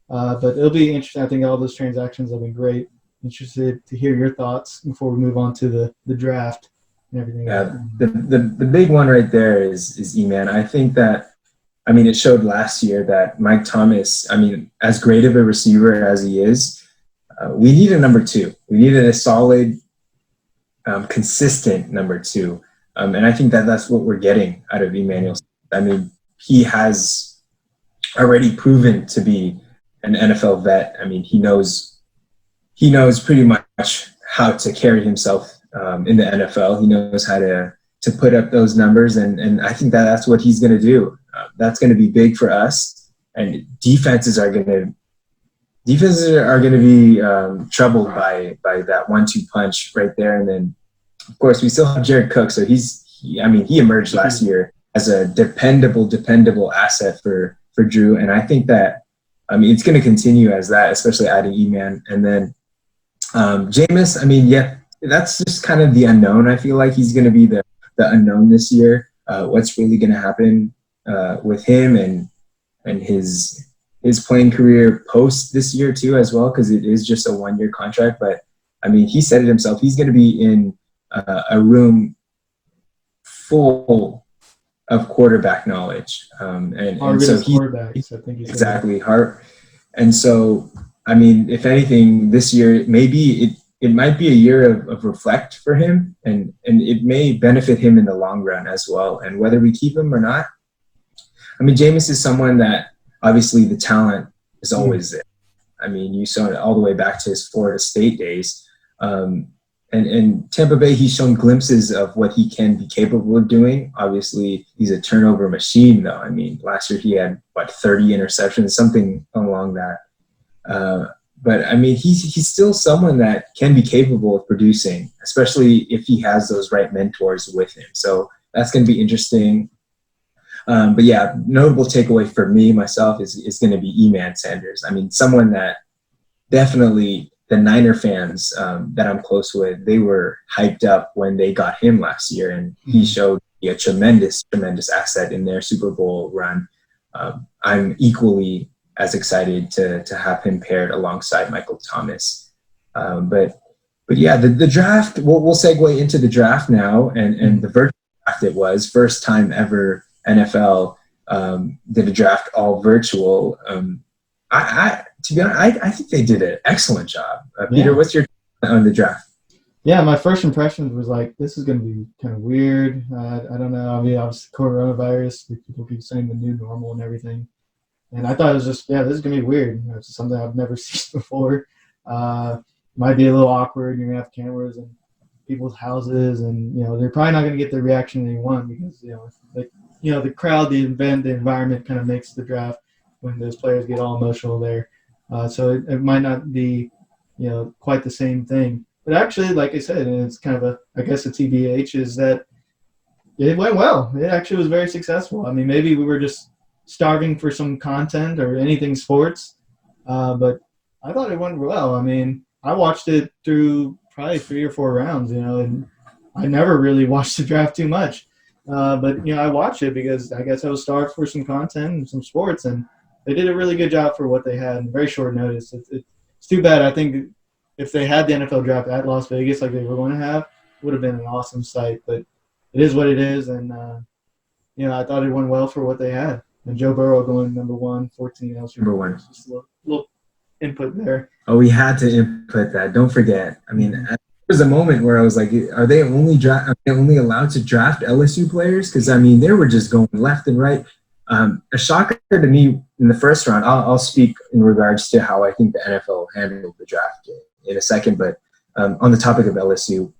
D: But it'll be interesting. I think all those transactions have been great. Interested to hear your thoughts before we move on to the draft and everything.
C: Yeah, the big one right there is E-Man. I think that. It showed last year that Mike Thomas, as great of a receiver as he is, we need a number 2. We needed a solid, consistent number 2. And I think that's what we're getting out of Emmanuel. He has already proven to be an NFL vet. He knows pretty much how to carry himself in the NFL. He knows how to put up those numbers, and I think that's what he's going to do. That's going to be big for us, and defenses are going to be troubled by that 1-2 punch right there. And then, of course, we still have Jared Cook, so he emerged last year as a dependable asset for Drew, and I think that it's going to continue as that, especially adding E-Man, and then Jameis. That's just kind of the unknown. I feel like he's going to be the unknown this year. What's really going to happen with him and his playing career post this year too as well, because it is just a 1-year contract. But he said it himself. He's going to be in a room full of quarterback knowledge, and so
D: quarterbacks, I think he said
C: exactly hard. And so if anything, this year maybe it might be a year of reflect for him, and it may benefit him in the long run as well. And whether we keep him or not, I mean, Jameis is someone that obviously the talent is always there. I mean, you saw it all the way back to his Florida State days. And Tampa Bay, he's shown glimpses of what he can be capable of doing. Obviously, he's a turnover machine, though. I mean, last year he had, 30 interceptions, something along that. But, I mean, he's still someone that can be capable of producing, especially if he has those right mentors with him. So that's going to be interesting. But, yeah, notable takeaway for myself, is going to be E-Man Sanders. I mean, someone that definitely – the Niner fans that I'm close with, they were hyped up when they got him last year, and he showed a tremendous asset in their Super Bowl run. I'm equally as excited to have him paired alongside Michael Thomas. But yeah, the draft, we'll segue into the draft now, and the virtual draft it was. First time ever NFL did a draft all virtual. To be honest, I think they did an excellent job. Peter, what's your on the draft?
D: Yeah, my first impressions was like, this is going to be kind of weird. I don't know. I mean, obviously coronavirus, people keep saying the new normal and everything. And I thought it was just, this is going to be weird. It's something I've never seen before. Might be a little awkward. You're going to have cameras in people's houses, and, they're probably not going to get the reaction they want because, the crowd, the event, the environment kind of makes the draft when those players get all emotional there. So it might not be, quite the same thing. But actually, like I said, and it's kind of a TBH, is that it went well. It actually was very successful. I mean, maybe we were just starving for some content or anything sports, but I thought it went well. I mean, I watched it through probably 3 or 4 rounds, and I never really watched the draft too much. But, I watched it because I guess I was starved for some content and some sports, and they did a really good job for what they had in very short notice. It's too bad. I think if they had the NFL draft at Las Vegas like they were going to have, it would have been an awesome sight. But it is what it is, and I thought it went well for what they had. And Joe Burrow going number 1, 14 LSU.
C: Number 1.
D: Just a little input there.
C: Oh, we had to input that. Don't forget. I mean, there was a moment where I was like, are they only allowed to draft LSU players? Because, I mean, they were just going left and right. A shocker to me in the first round, I'll speak in regards to how I think the NFL handled the draft in a second, but on the topic of LSU,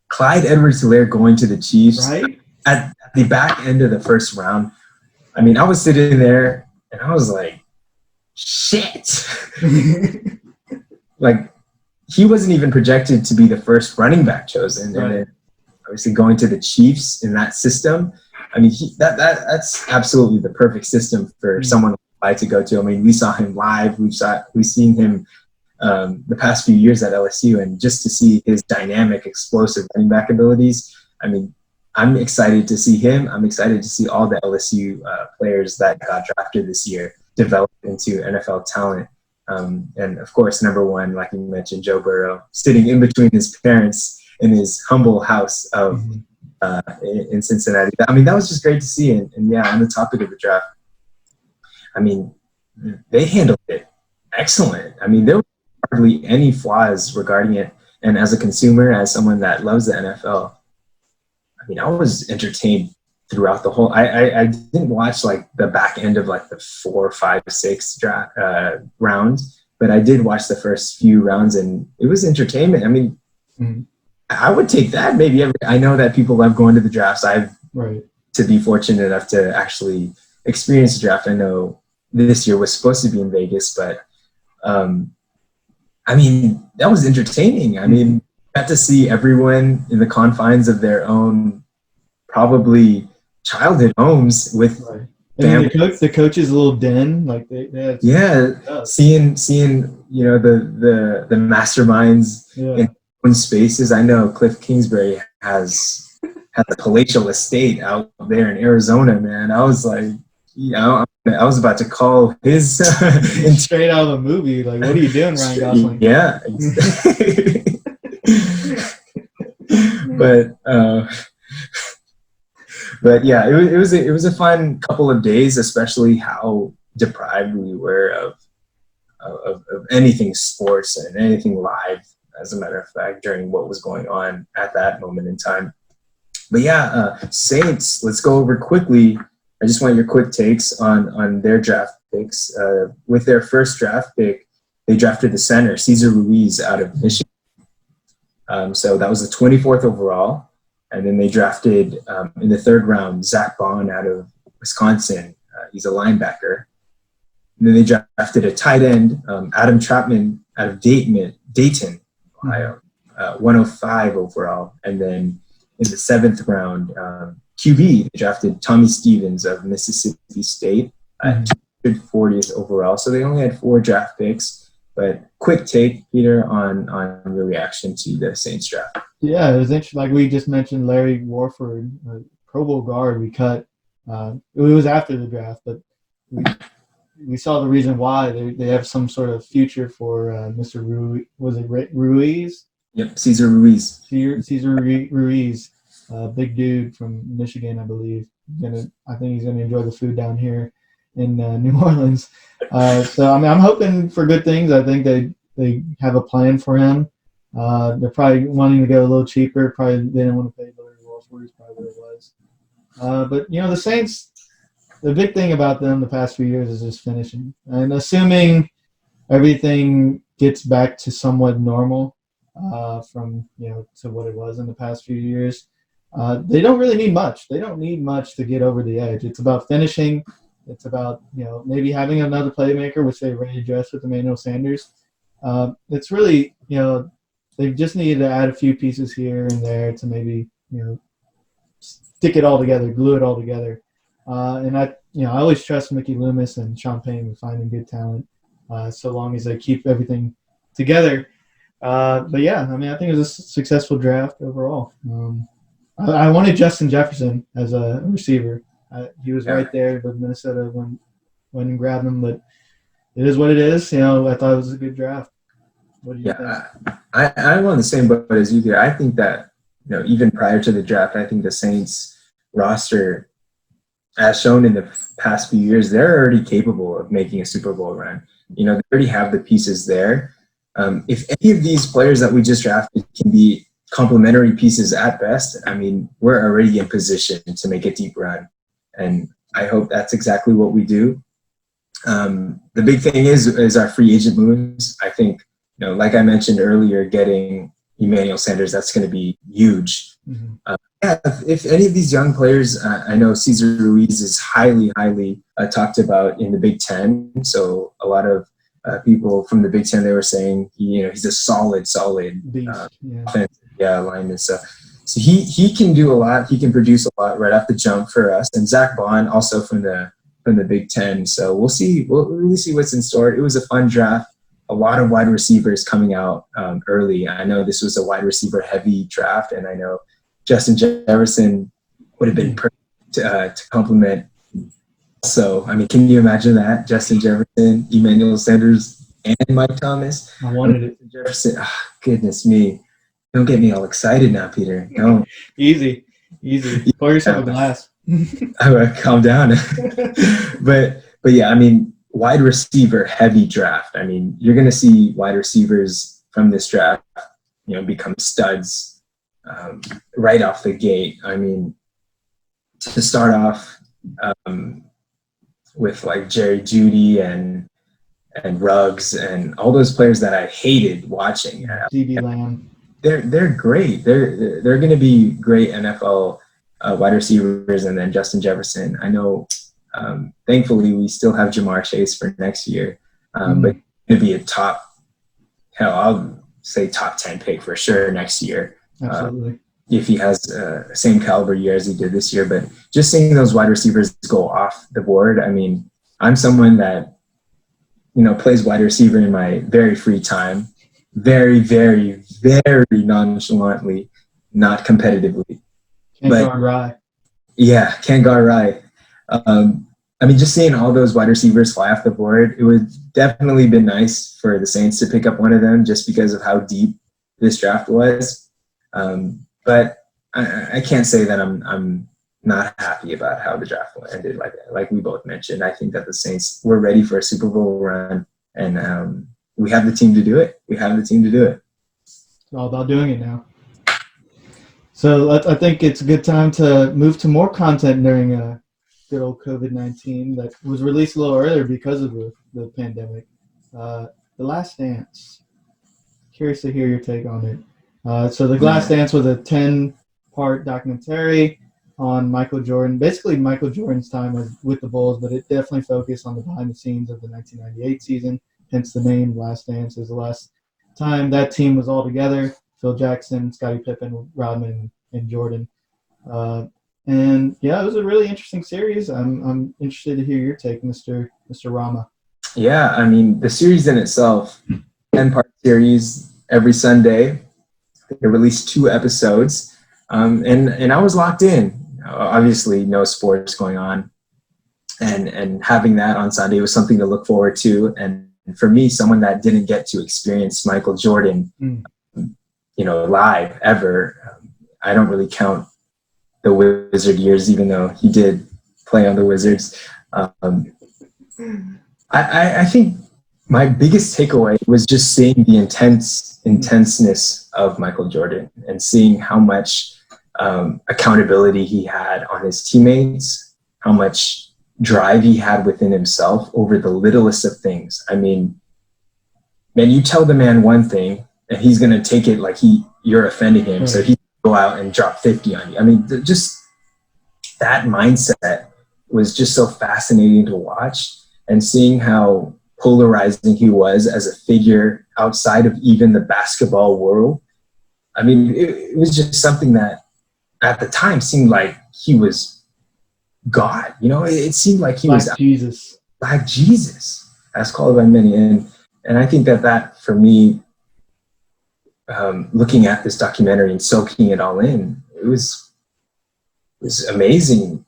C: Clyde Edwards-Helaire going to the Chiefs at the back end of the first round. I mean, I was sitting there and I was like, shit. Like, he wasn't even projected to be the first running back chosen. Right. And then obviously going to the Chiefs in that system, I mean, that's absolutely the perfect system for someone like to go to. I mean, we saw him live. We've seen him the past few years at LSU, and just to see his dynamic, explosive running back abilities, I mean, I'm excited to see him. I'm excited to see all the LSU players that got drafted this year develop into NFL talent. And, of course, number 1, like you mentioned, Joe Burrow, sitting in between his parents in his humble house of in Cincinnati. I mean, that was just great to see. And yeah, on the topic of the draft, I mean, they handled it excellent. I mean, there were hardly any flaws regarding it. And as a consumer, as someone that loves the NFL, I mean, I was entertained throughout the whole. I didn't watch like the back end of like the 4, 5, 6 draft rounds, but I did watch the first few rounds, and it was entertainment. I mean, I would take that maybe. I know that people love going to the drafts. To be fortunate enough to actually experience the draft. I know this year was supposed to be in Vegas, but I mean, that was entertaining. I mean, got to see everyone in the confines of their own probably childhood homes with
D: family. The coach's little den, like they had seeing the masterminds in own spaces. I know Cliff Kingsbury has a palatial estate out there in Arizona, man. I was like, I was about to call his straight out of a movie. Like, what are you doing, Ryan Gosling?
C: Yeah. But yeah, it was a fun couple of days, especially how deprived we were of anything sports and anything live. as a matter of fact, during what was going on at that moment in time. But yeah, Saints, let's go over quickly. I just want your quick takes on their draft picks. With their first draft pick, they drafted the center, Cesar Ruiz, out of Michigan. So that was the 24th overall. And then they drafted, in the third round, Zach Bond out of Wisconsin. He's a linebacker. And then they drafted a tight end, Adam Chapman out of Dayton, Ohio, 105 overall. And then in the seventh round, QB, they drafted Tommy Stevens of Mississippi State at 240th overall. So they only had 4 draft picks. But quick take, Peter, on your reaction to the Saints draft.
D: Yeah, it was interesting. Like we just mentioned, Larry Warford, Pro Bowl guard, we cut. It was after the draft, but we saw the reason why. They have some sort of future for Mr. Ruiz. Was it Ruiz?
C: Yep, Cesar Ruiz.
D: Cesar Ruiz, big dude from Michigan, I believe. I think he's gonna enjoy the food down here in New Orleans. So I mean, I'm hoping for good things. I think they have a plan for him. They're probably wanting to go a little cheaper. Probably they didn't want to pay Larry Warford, is probably what it was. But the Saints, the big thing about them the past few years is just finishing. And assuming everything gets back to somewhat normal from to what it was in the past few years, they don't really need much. They don't need much to get over the edge. It's about finishing. It's about maybe having another playmaker, which they already addressed with Emmanuel Sanders. It's really they just needed to add a few pieces here and there to maybe stick it all together, glue it all together. And I always trust Mickey Loomis and Sean Payne with finding good talent, so long as they keep everything together. But yeah, I mean, I think it was a successful draft overall. I wanted Justin Jefferson as a receiver. He was right there, but Minnesota went and grabbed him. But it is what it is. I thought it was a good draft. What do you think?
C: I'm on the same boat as you here. I think that even prior to the draft, I think the Saints roster, as shown in the past few years, they're already capable of making a Super Bowl run. They already have the pieces there. If any of these players that we just drafted can be complementary pieces at best, I mean, we're already in position to make a deep run. And I hope that's exactly what we do. The big thing is our free agent moves. I think, like I mentioned earlier, getting Emmanuel Sanders, that's going to be huge.
D: Mm-hmm.
C: If any of these young players, I know Cesar Ruiz is highly, highly talked about in the Big Ten. So a lot of people from the Big Ten, they were saying, he's a solid offensive lineman. So he can do a lot. He can produce a lot right off the jump for us. And Zach Bond also from the Big Ten. So we'll see. We'll really see what's in store. It was a fun draft. A lot of wide receivers coming out early. I know this was a wide receiver heavy draft, and I know Justin Jefferson would have been perfect to complement. So, I mean, can you imagine that? Justin Jefferson, Emmanuel Sanders, and Mike Thomas.
D: I wanted it.
C: Jefferson. Oh, goodness me. Don't get me all excited now, Peter. Don't.
D: Easy. Pour yourself a glass.
C: All right, calm down. But yeah, I mean, wide receiver heavy draft. I mean, you're going to see wide receivers from this draft, become studs right off the gate. I mean, to start off with like Jerry Jeudy and Ruggs and all those players that I hated watching.
D: CeeDee Lamb.
C: They're great. They're going to be great NFL wide receivers, and then Justin Jefferson. I know. Thankfully, we still have Jamar Chase for next year, but it's going to be I'll say top 10 pick for sure next year.
D: Absolutely.
C: If he has the same caliber year as he did this year. But just seeing those wide receivers go off the board, I mean, I'm someone that, plays wide receiver in my very free time, very, very, very nonchalantly, not competitively.
D: Can't guard Rye.
C: Yeah, can't guard Rye. I mean, just seeing all those wide receivers fly off the board, it would definitely been nice for the Saints to pick up one of them just because of how deep this draft was. But I can't say that I'm not happy about how the draft ended. Like we both mentioned, I think that the Saints were ready for a Super Bowl run, and we have the team to do it.
D: It's all about doing it now. So I think it's a good time to move to more content during good old COVID-19 that was released a little earlier because of the pandemic. The Last Dance. Curious to hear your take on it. So The Last Dance was a 10-part documentary on Michael Jordan, basically Michael Jordan's time with the Bulls, but it definitely focused on the behind the scenes of the 1998 season, hence the name Last Dance is the last time that team was all together. Phil Jackson, Scottie Pippen, Rodman, and Jordan. And yeah, it was a really interesting series. I'm interested to hear your take, Mr. Rama.
C: Yeah, I mean, the series in itself, 10-part series every Sunday. They released 2 episodes, and I was locked in. Obviously, no sports going on, and having that on Sunday was something to look forward to. And for me, someone that didn't get to experience Michael Jordan, live ever, I don't really count the Wizard years, even though he did play on the Wizards. I think my biggest takeaway was just seeing the intenseness of Michael Jordan and seeing how much accountability he had on his teammates, how much drive he had within himself over the littlest of things. I mean, man, you tell the man one thing and he's going to take it like you're offending him. So he go out and drop 50 on you. I mean, just that mindset was just so fascinating to watch, and seeing how polarizing he was as a figure outside of even the basketball world. I mean, it was just something that at the time seemed like he was God. It seemed like he was
D: Jesus.
C: Like Jesus, as called by many. And I think that for me, looking at this documentary and soaking it all in, it was amazing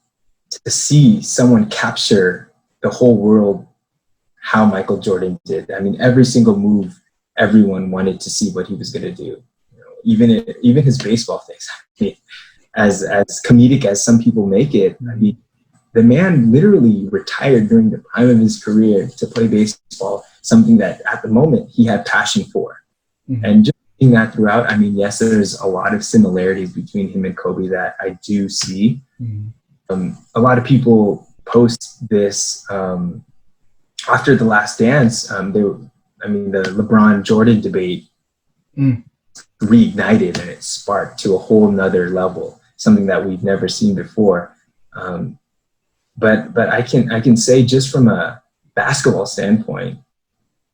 C: to see someone capture the whole world how Michael Jordan did. I mean, every single move, everyone wanted to see what he was going to do. Even his baseball things. I mean, as comedic as some people make it, I mean, the man literally retired during the prime of his career to play baseball, something that at the moment he had passion for. Mm-hmm. And just seeing that throughout, I mean, yes, there's a lot of similarities between him and Kobe that I do see. Mm-hmm. A lot of people post this after The Last Dance. The LeBron Jordan debate reignited, and it sparked to a whole nother level, something that we've never seen before. But I can say, just from a basketball standpoint,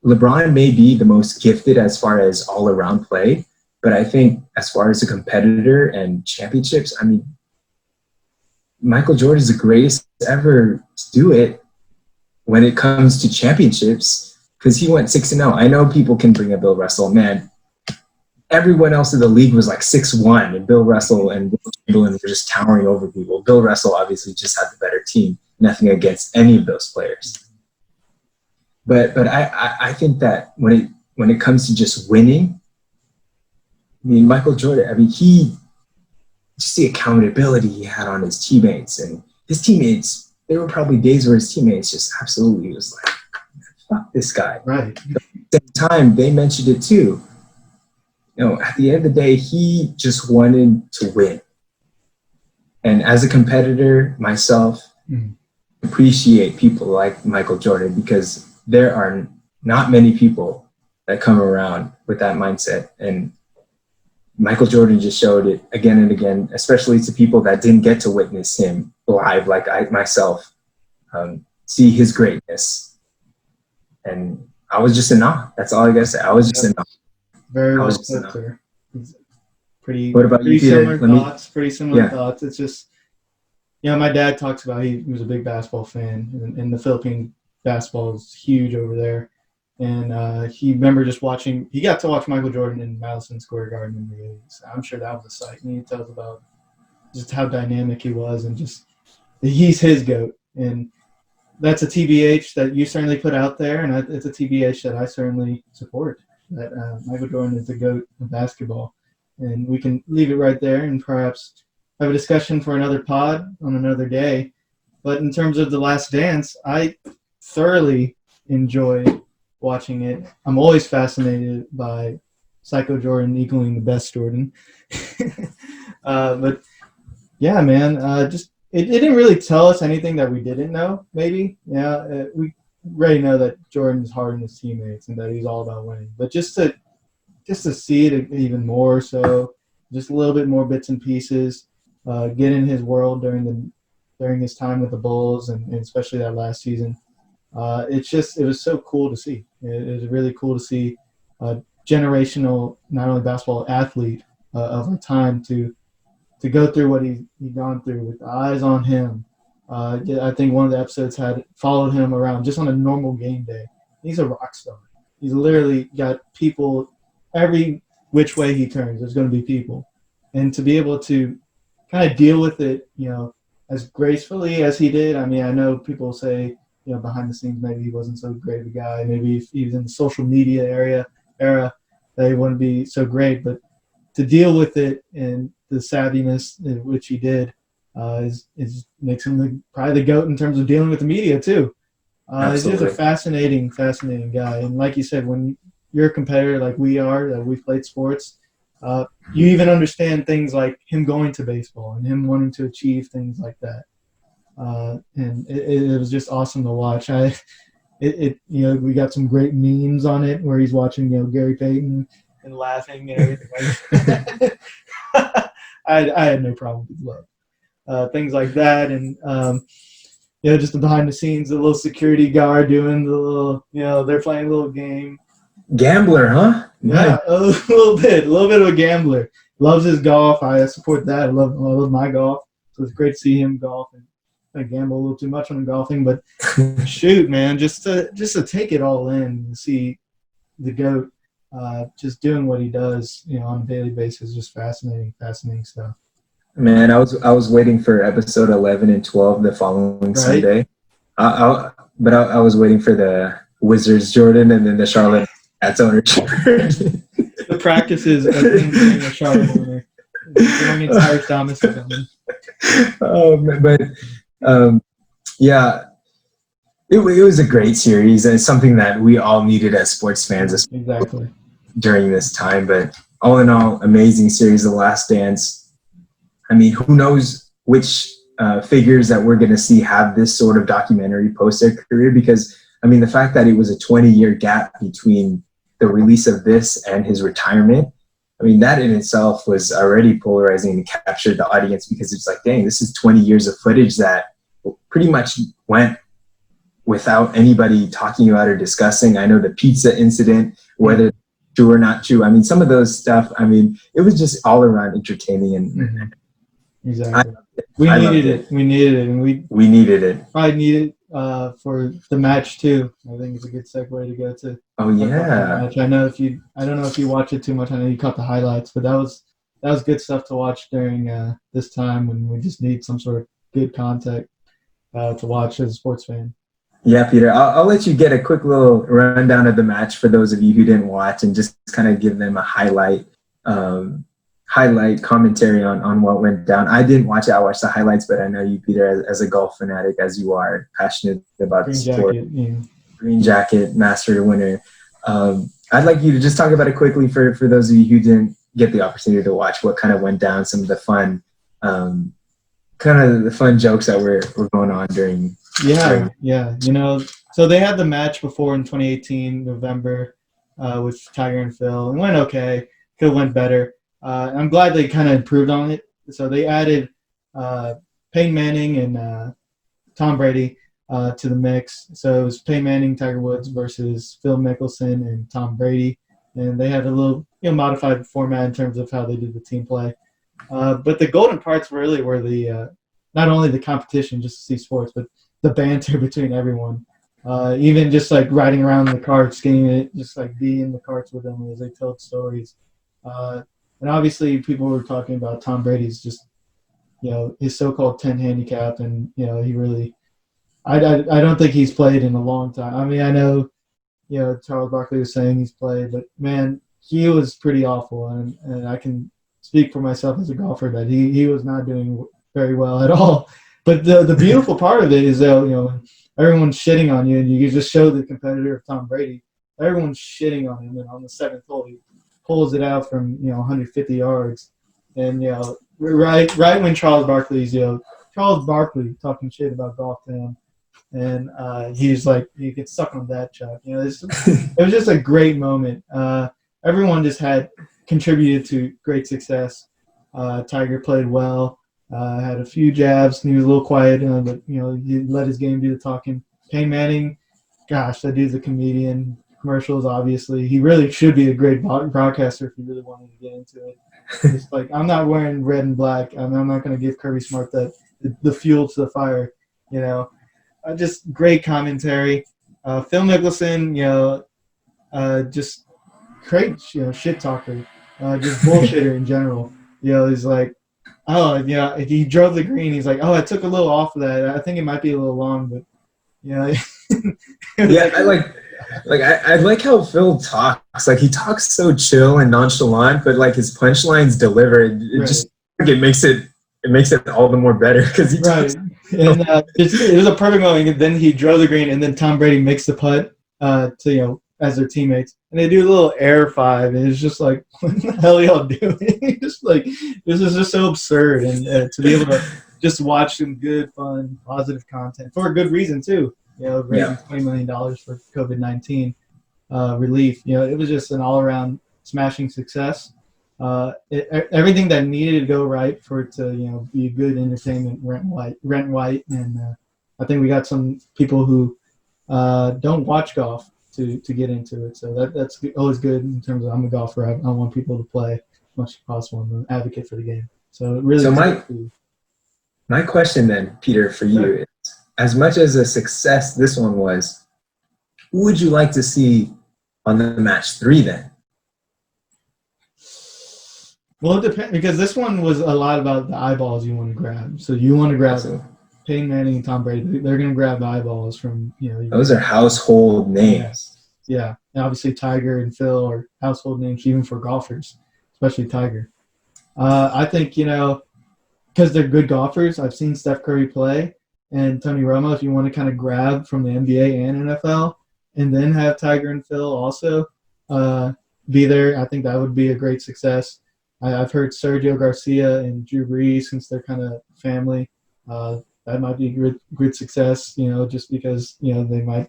C: LeBron may be the most gifted as far as all around play, but I think as far as a competitor and championships, I mean, Michael Jordan is the greatest ever to do it when it comes to championships, because he went 6-0. I know people can bring up Bill Russell. Man, everyone else in the league was like 6-1, and Bill Russell and Will Chamberlain were just towering over people. Bill Russell obviously just had the better team. Nothing against any of those players. But I think that when it comes to just winning, I mean, Michael Jordan, I mean, just the accountability he had on his teammates, and his teammates, there were probably days where his teammates just absolutely was like, fuck this guy.
D: Right.
C: But at the same time, they mentioned it too. At the end of the day, he just wanted to win. And as a competitor myself, appreciate people like Michael Jordan, because there are not many people that come around with that mindset. And Michael Jordan just showed it again and again, especially to people that didn't get to witness him live, like I myself, see his greatness. And I was just in awe. That's all I gotta say. I was just in awe.
D: Very well put, sir. Pretty
C: Peter?
D: Pretty similar thoughts. It's just, my dad talks about he was a big basketball fan, and the Philippine basketball is huge over there. And he remember just watching. He got to watch Michael Jordan in Madison Square Garden in the 80s. I'm sure that was a sight. And he tells about just how dynamic he was, and just he's his GOAT. And that's a TBH that you certainly put out there, and it's a TBH that I certainly support. That Michael Jordan is the GOAT of basketball. And we can leave it right there and perhaps have a discussion for another pod on another day. But in terms of The Last Dance, I thoroughly enjoy watching it. I'm always fascinated by Psycho Jordan equaling the best Jordan. But yeah, man, just it didn't really tell us anything that we didn't know. Maybe, yeah, we already know that Jordan's hard on his teammates and that he's all about winning. But just to see it even more, so just a little bit more bits and pieces, get in his world during his time with the Bulls and especially that last season. It was so cool to see. It was really cool to see a generational, not only basketball athlete of our time to go through what he's gone through with eyes on him. I think one of the episodes had followed him around just on a normal game day. He's a rock star. He's literally got people every which way he turns. There's going to be people. And to be able to kind of deal with it, as gracefully as he did. I mean, I know people say, behind the scenes, maybe he wasn't so great of a guy. Maybe if he was in the social media era, they wouldn't be so great. But to deal with it and the savviness in which he did makes him probably the GOAT in terms of dealing with the media too. He's just a fascinating guy. And like you said, when you're a competitor like we are, that we've played sports, you even understand things like him going to baseball and him wanting to achieve things like that. And it was just awesome to watch. We got some great memes on it where he's watching, Gary Payton and laughing and everything. I had no problem with love. Things like that. And, just the behind the scenes, the little security guard doing the little, they're playing a little game.
C: Gambler, huh?
D: Yeah, a little bit of a gambler. Loves his golf. I support that. I love my golf. So it's great to see him golf. And I gamble a little too much on golfing, but shoot, man, just to take it all in and see the GOAT just doing what he does, on a daily basis, just fascinating stuff.
C: Man, I was waiting for episode 11 and 12 the following Sunday. I was waiting for the Wizards Jordan and then the Charlotte Nets owner.
D: The practices of being a Charlotte owner. Going entire Thomas.
C: Yeah, it was a great series and it's something that we all needed as sports fans,
D: exactly,
C: during this time. But all in all, amazing series, The Last Dance. I mean, who knows which figures that we're going to see have this sort of documentary post their career, because, I mean, the fact that it was a 20-year gap between the release of this and his retirement, I mean, that in itself was already polarizing and captured the audience, because it's like, dang, this is 20 years of footage that pretty much went without anybody talking about or discussing. I know the pizza incident, whether true or not true. I mean, some of those stuff, I mean, it was just all around entertaining. And
D: exactly. We needed it. And
C: we needed it.
D: Probably needed for the match too. I think it's a good segue to go to.
C: Oh yeah.
D: Match. I don't know if you watch it too much. I know you caught the highlights, but that was good stuff to watch during this time when we just need some sort of good content to watch as a sports fan.
C: Yeah, Peter, I'll let you get a quick little rundown of the match for those of you who didn't watch, and just kind of give them a highlight commentary on what went down. I didn't watch it. I watched the highlights, but I know you, Peter, as a golf fanatic as you are, passionate about the sport. Green jacket, master winner. I'd like you to just talk about it quickly for those of you who didn't get the opportunity to watch what kind of went down, some of the fun jokes that were going on during.
D: Yeah. So they had the match before in 2018, November, with Tiger and Phil. It went okay. Could have went better. I'm glad they kind of improved on it. So they added Peyton Manning and Tom Brady to the mix. So it was Peyton Manning, Tiger Woods versus Phil Mickelson and Tom Brady. And they had a little modified format in terms of how they did the team play. But the golden parts really were the not only the competition just to see sports, but the banter between everyone. Even just like riding around in the carts, getting it, just like be in the carts with them as they told stories. And obviously people were talking about Tom Brady's just, his so-called 10 handicap. And, he really, I don't think he's played in a long time. I mean, I know, Charles Barkley was saying he's played, but man, he was pretty awful. And I can speak for myself as a golfer that he was not doing very well at all. But the beautiful part of it is that, everyone's shitting on you and you just show the competitor of Tom Brady. Everyone's shitting on him. And on the seventh hole, he pulls it out from 150 yards, and right when Charles Barkley's talking shit about golf to him, and he's like, you get stuck on that, Chuck. It was just a great moment. Everyone just had contributed to great success. Tiger played well, had a few jabs, and he was a little quiet, but he let his game do the talking. Peyton Manning, gosh, that dude's a comedian. Commercials, obviously. He really should be a great broadcaster if he really wanted to get into it. It's like, I'm not wearing red and black. I'm not going to give Kirby Smart the fuel to the fire. Just great commentary. Phil Mickelson, just great, shit talker, just bullshitter in general. He's like, he drove the green. He's like, I took a little off of that. I think it might be a little long, but yeah,
C: I like how Phil talks. Like, he talks so chill and nonchalant, but like his punchlines delivered. It makes it all the more better because he talks.
D: And it was a perfect moment. And then he drove the green, and then Tom Brady makes the putt to as their teammates, and they do a little air five, and it's just like, what the hell are y'all doing? Just like, this is just so absurd, and to be able to just watch some good, fun, positive content for a good reason too. Raising $20 million for COVID-19 relief. It was just an all-around smashing success. Everything that needed to go right for it to be good entertainment rent white, and I think we got some people who don't watch golf to get into it, so that's always good in terms of, I'm a golfer. I want people to play as much as possible. I'm an advocate for the game, so really.
C: So my question then, Peter, for you is, as much as a success this one was, who would you like to see on the match 3 then?
D: Well, it depends, because this one was a lot about the eyeballs you want to grab. So you want to grab Peyton Manning and Tom Brady. They're going to grab the eyeballs from,
C: Those are household names.
D: Yeah. And obviously Tiger and Phil are household names even for golfers, especially Tiger. I think, because they're good golfers. I've seen Steph Curry play and Tony Romo. If you want to kind of grab from the NBA and NFL and then have Tiger and Phil also be there, I think that would be a great success. I've heard Sergio Garcia and Drew Brees, since they're kind of family, that might be a good success, just because, they might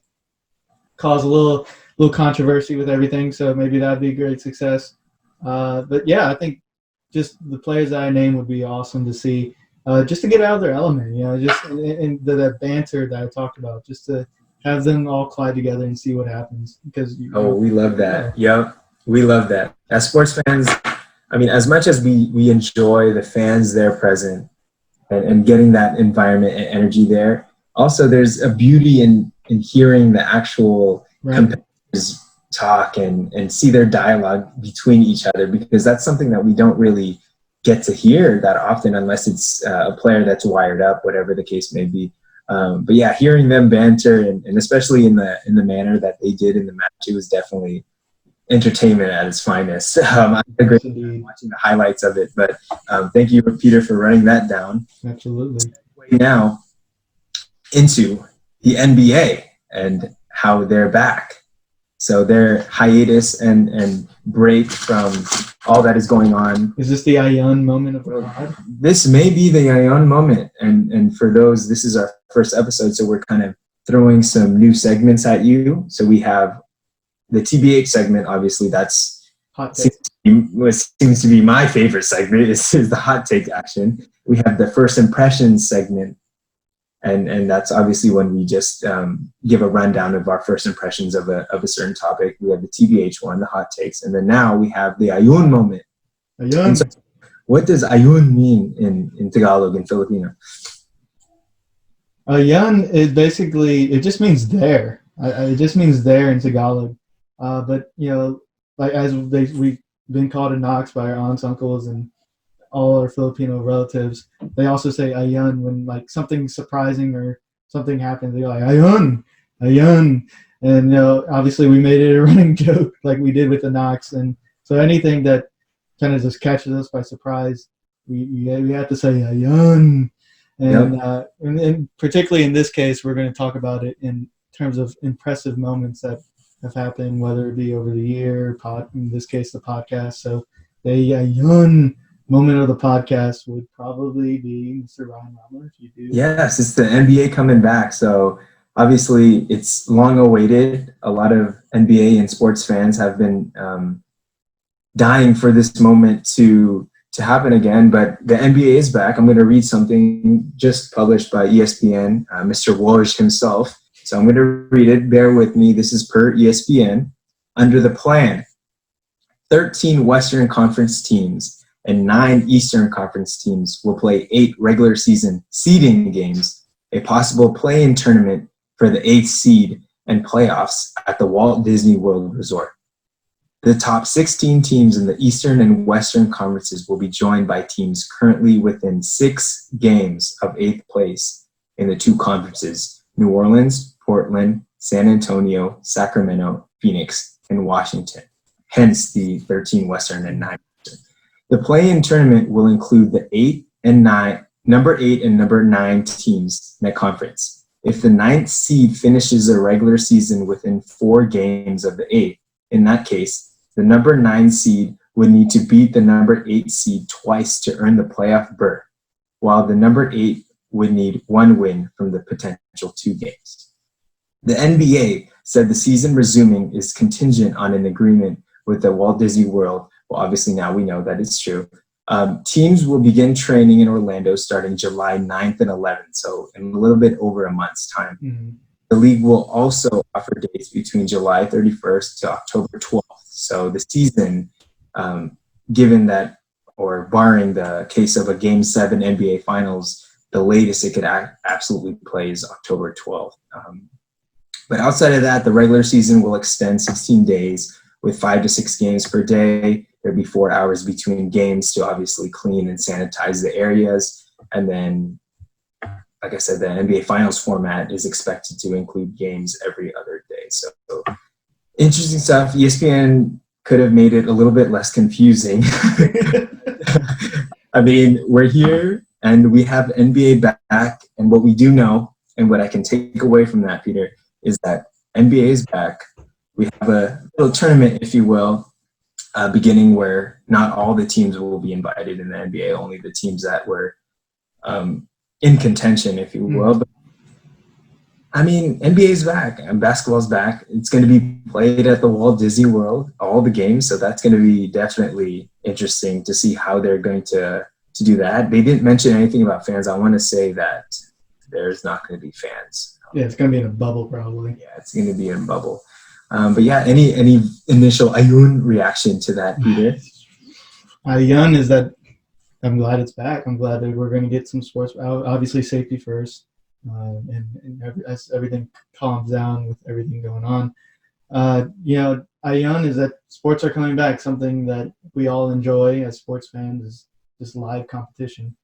D: cause a little controversy with everything. So maybe that'd be a great success. But yeah, I think just the players that I named would be awesome to see, just to get out of their element, just in the banter that I talked about, just to have them all collide together and see what happens. Because
C: we love that. Yep, we love that. As sports fans, I mean, as much as we enjoy the fans there present and getting that environment and energy there, also there's a beauty in hearing the actual competitors talk and see their dialogue between each other, because that's something that we don't really get to hear that often unless it's a player that's wired up, whatever the case may be. But yeah, hearing them banter and especially in the manner that they did in the match, it was definitely entertainment at its finest. I had a great time watching the highlights of it, but thank you, Peter, for running that down.
D: Absolutely.
C: Now into the NBA and how they're back. So their hiatus and break from all that is going on.
D: Is this the Ion moment of the pod?
C: This may be the Ion moment. And for those, this is our first episode, so we're kind of throwing some new segments at you. So we have the TBH segment, obviously, that's what seems to be my favorite segment, is the hot take action. We have the first impressions segment, and that's obviously when we just give a rundown of our first impressions of a certain topic. We have the TBH one, the hot takes, and then now we have the Ayun moment.
D: Ayun.
C: So what does Ayun mean in Tagalog, in Filipino?
D: Ayun is basically, it just means there. It just means there in Tagalog. But, like as we've been called Anaks by our aunts, uncles, and all our Filipino relatives, they also say Ayun when like something surprising or something happens. They're like, Ayun, Ayun. And, obviously we made it a running joke like we did with Anaks. And so anything that kind of just catches us by surprise, we have to say Ayun. And, and particularly in this case, we're going to talk about it in terms of impressive moments that have happened, whether it be over the year, in this case, the podcast. So the young moment of the podcast would probably be Mr. Ryan Rama, if you do.
C: Yes, it's the NBA coming back. So obviously it's long awaited. A lot of NBA and sports fans have been dying for this moment to happen again, but the NBA is back. I'm going to read something just published by ESPN, Mr. Woj himself. So I'm going to read it. Bear with me. This is per ESPN. Under the plan, 13 Western Conference teams and 9 Eastern Conference teams will play 8 regular season seeding games, a possible play-in tournament for the 8th seed, and playoffs at the Walt Disney World Resort. The top 16 teams in the Eastern and Western conferences will be joined by teams currently within 6 games of 8th place in the 2 conferences: New Orleans, Portland, San Antonio, Sacramento, Phoenix, and Washington. Hence the 13 Western and 9 Eastern. The play-in tournament will include the number 8 and number 9 teams in the conference. If the 9th seed finishes the regular season within 4 games of the 8th, in that case, the number 9 seed would need to beat the number 8 seed twice to earn the playoff berth, while the number 8 would need 1 win from the potential 2 games. The NBA said the season resuming is contingent on an agreement with the Walt Disney World. Well, obviously now we know that it's true. Teams will begin training in Orlando starting July 9th and 11th, so in a little bit over a month's time.
D: Mm-hmm.
C: The league will also offer dates between July 31st to October 12th. So the season, given that, or barring the case of a Game 7 NBA Finals, the latest it could absolutely play is October 12th. But outside of that, the regular season will extend 16 days with 5 to 6 games per day. There'll be 4 hours between games to obviously clean and sanitize the areas. And then, like I said, the NBA Finals format is expected to include games every other day. So interesting stuff. ESPN could have made it a little bit less confusing. I mean, we're here and we have NBA back. And what we do know, and what I can take away from that, Peter, is that NBA is back. We have a little tournament, if you will, beginning where not all the teams will be invited in the NBA, only the teams that were in contention, if you will. But, I mean, NBA is back and basketball's back. It's going to be played at the Walt Disney World, all the games. So that's going to be definitely interesting to see how they're going to do that. They didn't mention anything about fans. I want to say that there's not going to be fans.
D: Yeah, it's going to be in a bubble probably.
C: Yeah, it's going to be in a bubble. But yeah, any initial Ayun reaction to that, Peter?
D: Ayun is that I'm glad it's back. I'm glad that we're going to get some sports. Obviously, safety first, as everything calms down with everything going on. Ayun is that sports are coming back. Something that we all enjoy as sports fans is this live competition.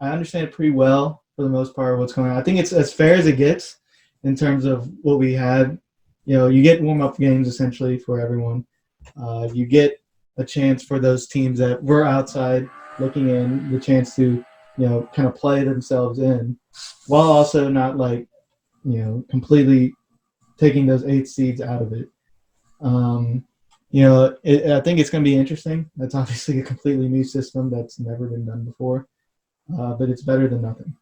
D: I understand it pretty well for the most part what's going on. I think it's as fair as it gets in terms of what we had. You get warm-up games essentially for everyone. You get a chance for those teams that were outside looking in, the chance to, kind of play themselves in, while also not completely taking those 8 seeds out of it. I think it's going to be interesting. That's obviously a completely new system that's never been done before, but it's better than nothing.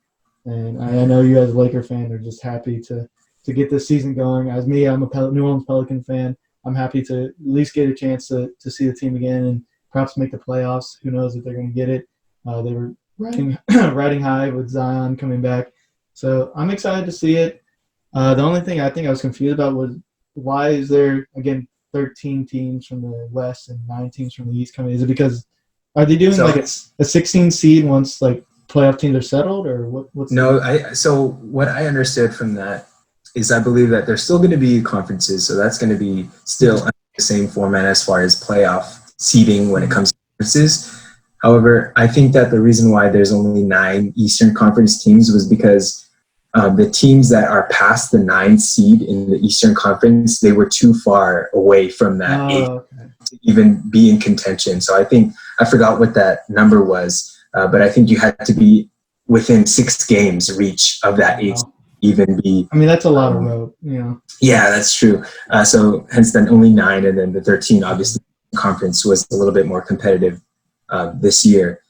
D: And I know you as a Laker fan are just happy to get this season going. As me, I'm a New Orleans Pelican fan. I'm happy to at least get a chance to see the team again and perhaps make the playoffs. Who knows if they're going to get it. They were riding high with Zion coming back. So I'm excited to see it. The only thing I think I was confused about was why is there, again, 13 teams from the West and 9 teams from the East coming? Is it because are they doing a 16 seed once playoff teams are settled, or what's
C: So what I understood from that is I believe that there's still going to be conferences, so that's going to be still under the same format as far as playoff seeding when it comes to conferences. However, I think that the reason why there's only 9 Eastern Conference teams was because the teams that are past the 9th seed in the Eastern Conference, they were too far away from that 8th to even be in contention. So I forgot what that number was, but I think you had to be within 6 games reach of that 8th. even be.
D: I mean, that's a lot of rope, you know.
C: Yeah, that's true. So hence then only 9, and then the 13 obviously conference was a little bit more competitive this year.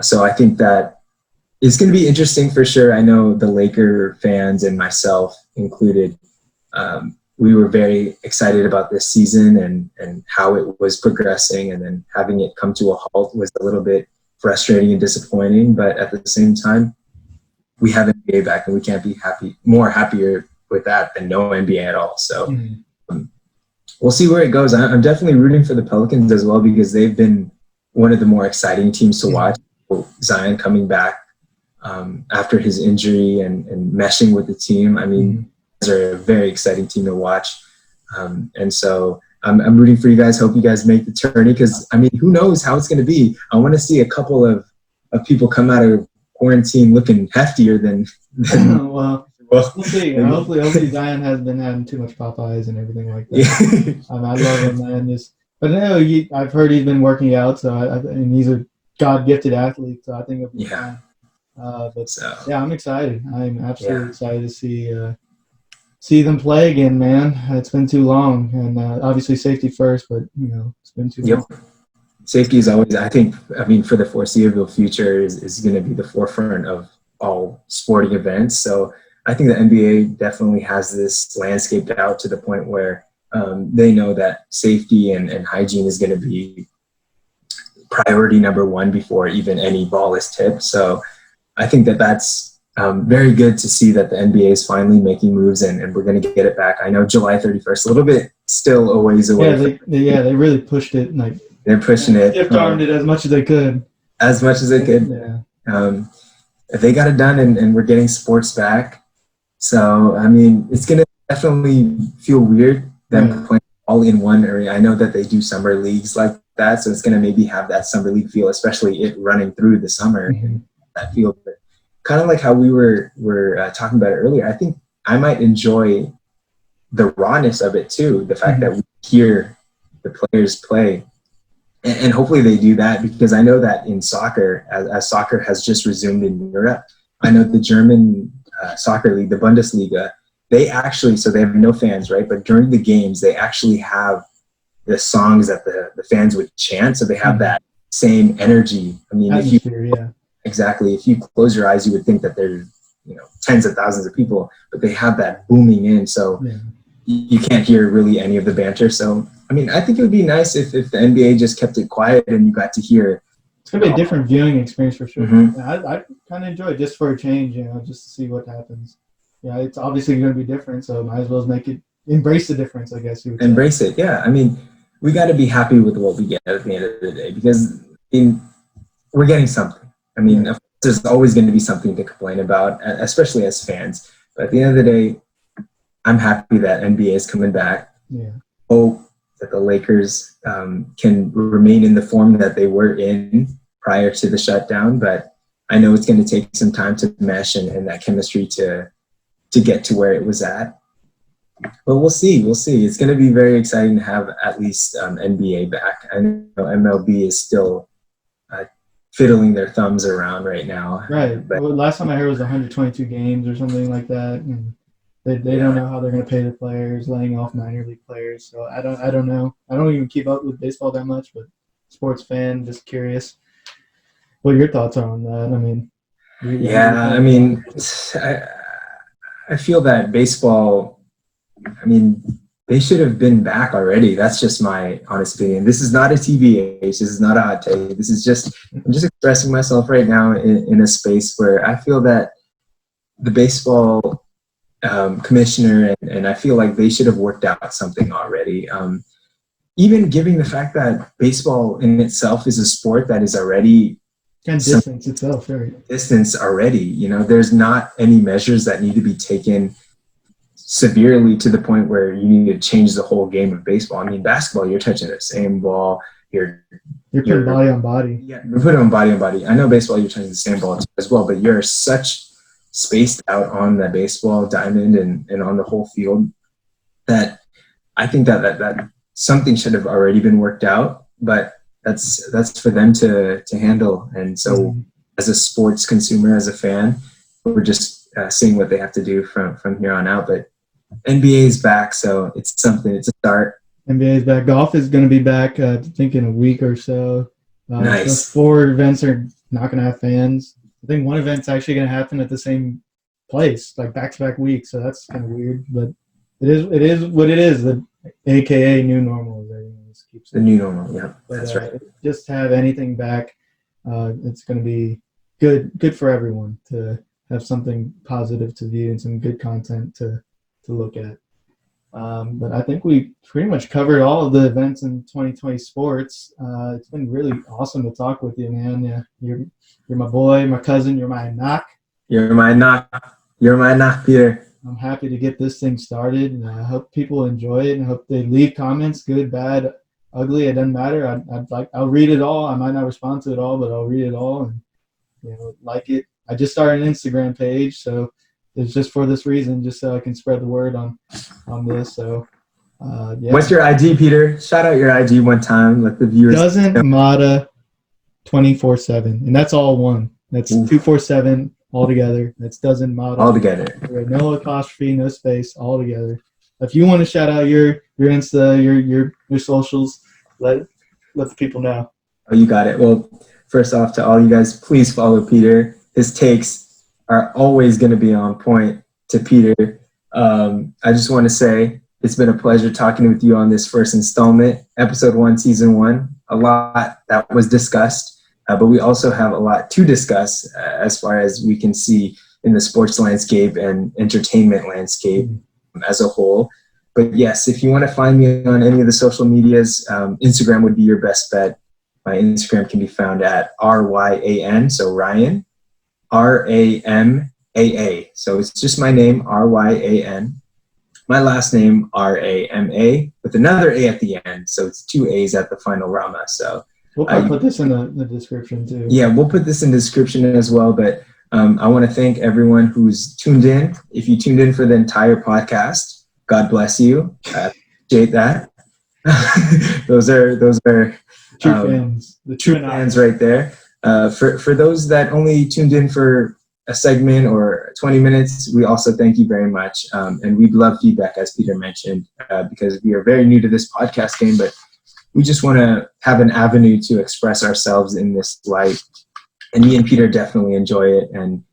C: So I think that it's going to be interesting for sure. I know the Laker fans and myself included, we were very excited about this season and how it was progressing, and then having it come to a halt was a little bit frustrating and disappointing. But at the same time, we have NBA back, and we can't be happier with that than no NBA at all. So we'll see where it goes. I'm definitely rooting for the Pelicans as well, because they've been one of the more exciting teams to watch. Zion coming back after his injury and meshing with the team. I mean, they're a very exciting team to watch. And so I'm rooting for you guys. Hope you guys make the tourney, because, I mean, who knows how it's going to be. I want to see a couple of people come out of quarantine looking heftier than
D: well, we'll see. Hopefully Zion hasn't been having too much Popeyes and everything like that. I love him, man. But no, I've heard he's been working out, so and he's a God-gifted athlete, so I think it'll be fun. I'm excited. I'm absolutely excited to see them play again, man. It's been too long, and obviously safety first, but it's been too long.
C: Safety is always, I mean, for the foreseeable future is going to be the forefront of all sporting events. So I think the NBA definitely has this landscaped out to the point where they know that safety and hygiene is going to be priority number one before even any ball is tipped. So I think that's very good to see that the NBA is finally making moves, and we're going to get it back. I know July 31st, a little bit still a ways away.
D: They really pushed it.
C: They're pushing it.
D: Stiff-armed it as much as they could.
C: Yeah. They got it done, and we're getting sports back. So, I mean, it's going to definitely feel weird them playing all in one area. I know that they do summer leagues like that, so it's going to maybe have that summer league feel, especially it running through the summer. That feel, but kind of like how we were talking about it earlier. I think I might enjoy the rawness of it too. The fact that we hear the players play, and hopefully they do that, because I know that in soccer, as soccer has just resumed in Europe, I know the German soccer league, the Bundesliga, they have no fans, right? But during the games, they actually have the songs that the fans would chant. So they have that same energy. I mean, exactly. If you close your eyes, you would think that there's, tens of thousands of people, but they have that booming in. So you can't hear really any of the banter. So, I mean, I think it would be nice if the NBA just kept it quiet and you got to hear.
D: It's going to be a different viewing experience for sure. I kind of enjoy it just for a change, just to see what happens. Yeah, it's obviously going to be different, so might as well embrace the difference, I guess.
C: Embrace it, yeah. I mean, we got to be happy with what we get at the end of the day, because we're getting something. I mean, of course, there's always going to be something to complain about, especially as fans. But at the end of the day, I'm happy that NBA is coming back.
D: Yeah.
C: Hope that the Lakers can remain in the form that they were in prior to the shutdown. But I know it's going to take some time to mesh and that chemistry to get to where it was at. But we'll see. It's going to be very exciting to have at least NBA back. I know MLB is still fiddling their thumbs around right now.
D: Right. But last time I heard was 122 games or something like that. And they don't know how they're going to pay the players, laying off minor league players. So I don't know. I don't even keep up with baseball that much, but sports fan, just curious what your thoughts are on that. I mean,
C: I feel that baseball, I mean, they should have been back already. That's just my honest opinion. This is not a TBH. This is not a hot take. I'm just expressing myself right now in a space where I feel that the baseball commissioner and I feel like they should have worked out something already. Even given the fact that baseball in itself is a sport that is already
D: distance itself, right?
C: Distance already. There's not any measures that need to be taken severely to the point where you need to change the whole game of baseball. I mean, basketball, you're touching the same ball. You're
D: putting body on body.
C: Yeah, you're putting on body on body. I know baseball, you're touching the same ball as well, but you're such spaced out on the baseball diamond and on the whole field that I think that something should have already been worked out, but that's for them to handle. And so as a sports consumer, as a fan, we're just seeing what they have to do from here on out. But NBA is back, so it's something. It's a start.
D: NBA is back. Golf is going to be back, I think, in a week or so.
C: Nice.
D: Those 4 events are not going to have fans. I think one event's actually going to happen at the same place, like back-to-back weeks. So that's kind of weird, but it is what it is. The AKA new normal. Keeps
C: the new normal. Yeah, that's right.
D: Just have anything back. It's going to be good for everyone to have something positive to view and some good content to look at. But I think we pretty much covered all of the events in 2020 sports. It's been really awesome to talk with you, man. Yeah, you're my boy, my cousin. You're my knock.
C: You're my knock, Peter.
D: I'm happy to get this thing started, and I hope people enjoy it, and I hope they leave comments, good, bad, ugly. It doesn't matter. I'll read it all. I might not respond to it all, but I'll read it all and like it. I just started an Instagram page, so it's just for this reason, just so I can spread the word on this. So, yeah.
C: What's your IG, Peter? Shout out your IG one time. Let the viewers.
D: Doesn't Mata 24/7, and that's all one. That's 247 all together. That's Doesn't Mata
C: all together.
D: No apostrophe, no space, all together. If you want to shout out your Insta, your socials, let the people know.
C: Oh, you got it. Well, first off, to all you guys, please follow Peter. His takes are always going to be on point to Peter. I just want to say it's been a pleasure talking with you on this first installment, episode 1, season 1. A lot that was discussed, but we also have a lot to discuss as far as we can see in the sports landscape and entertainment landscape as a whole. But yes, if you want to find me on any of the social medias, Instagram would be your best bet. My Instagram can be found at RYAN, so Ryan, RAMAA. So it's just my name, RYAN. My last name, RAMA, with another A at the end. So it's 2 A's at the final Rama. So
D: we'll put this in the description too.
C: Yeah, we'll put this in the description as well. But I want to thank everyone who's tuned in. If you tuned in for the entire podcast, God bless you. I appreciate that. those are
D: true fans. The
C: true fans right there. For those that only tuned in for a segment or 20 minutes, we also thank you very much. And we'd love feedback, as Peter mentioned, because we are very new to this podcast game, but we just want to have an avenue to express ourselves in this light. And me and Peter definitely enjoy it, and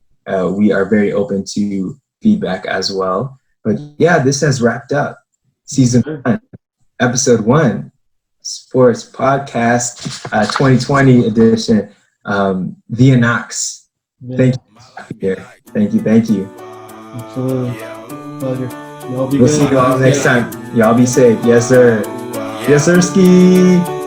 C: we are very open to feedback as well. But yeah, this has wrapped up season 1, episode 1, sports podcast 2020 edition. The Anaks.
D: Yeah.
C: Thank you, Peter. Thank you.
D: Absolutely. Pleasure. Y'all be
C: We'll
D: good.
C: see you all next time. Y'all be safe. Yes, sir. Yes, sir, ski.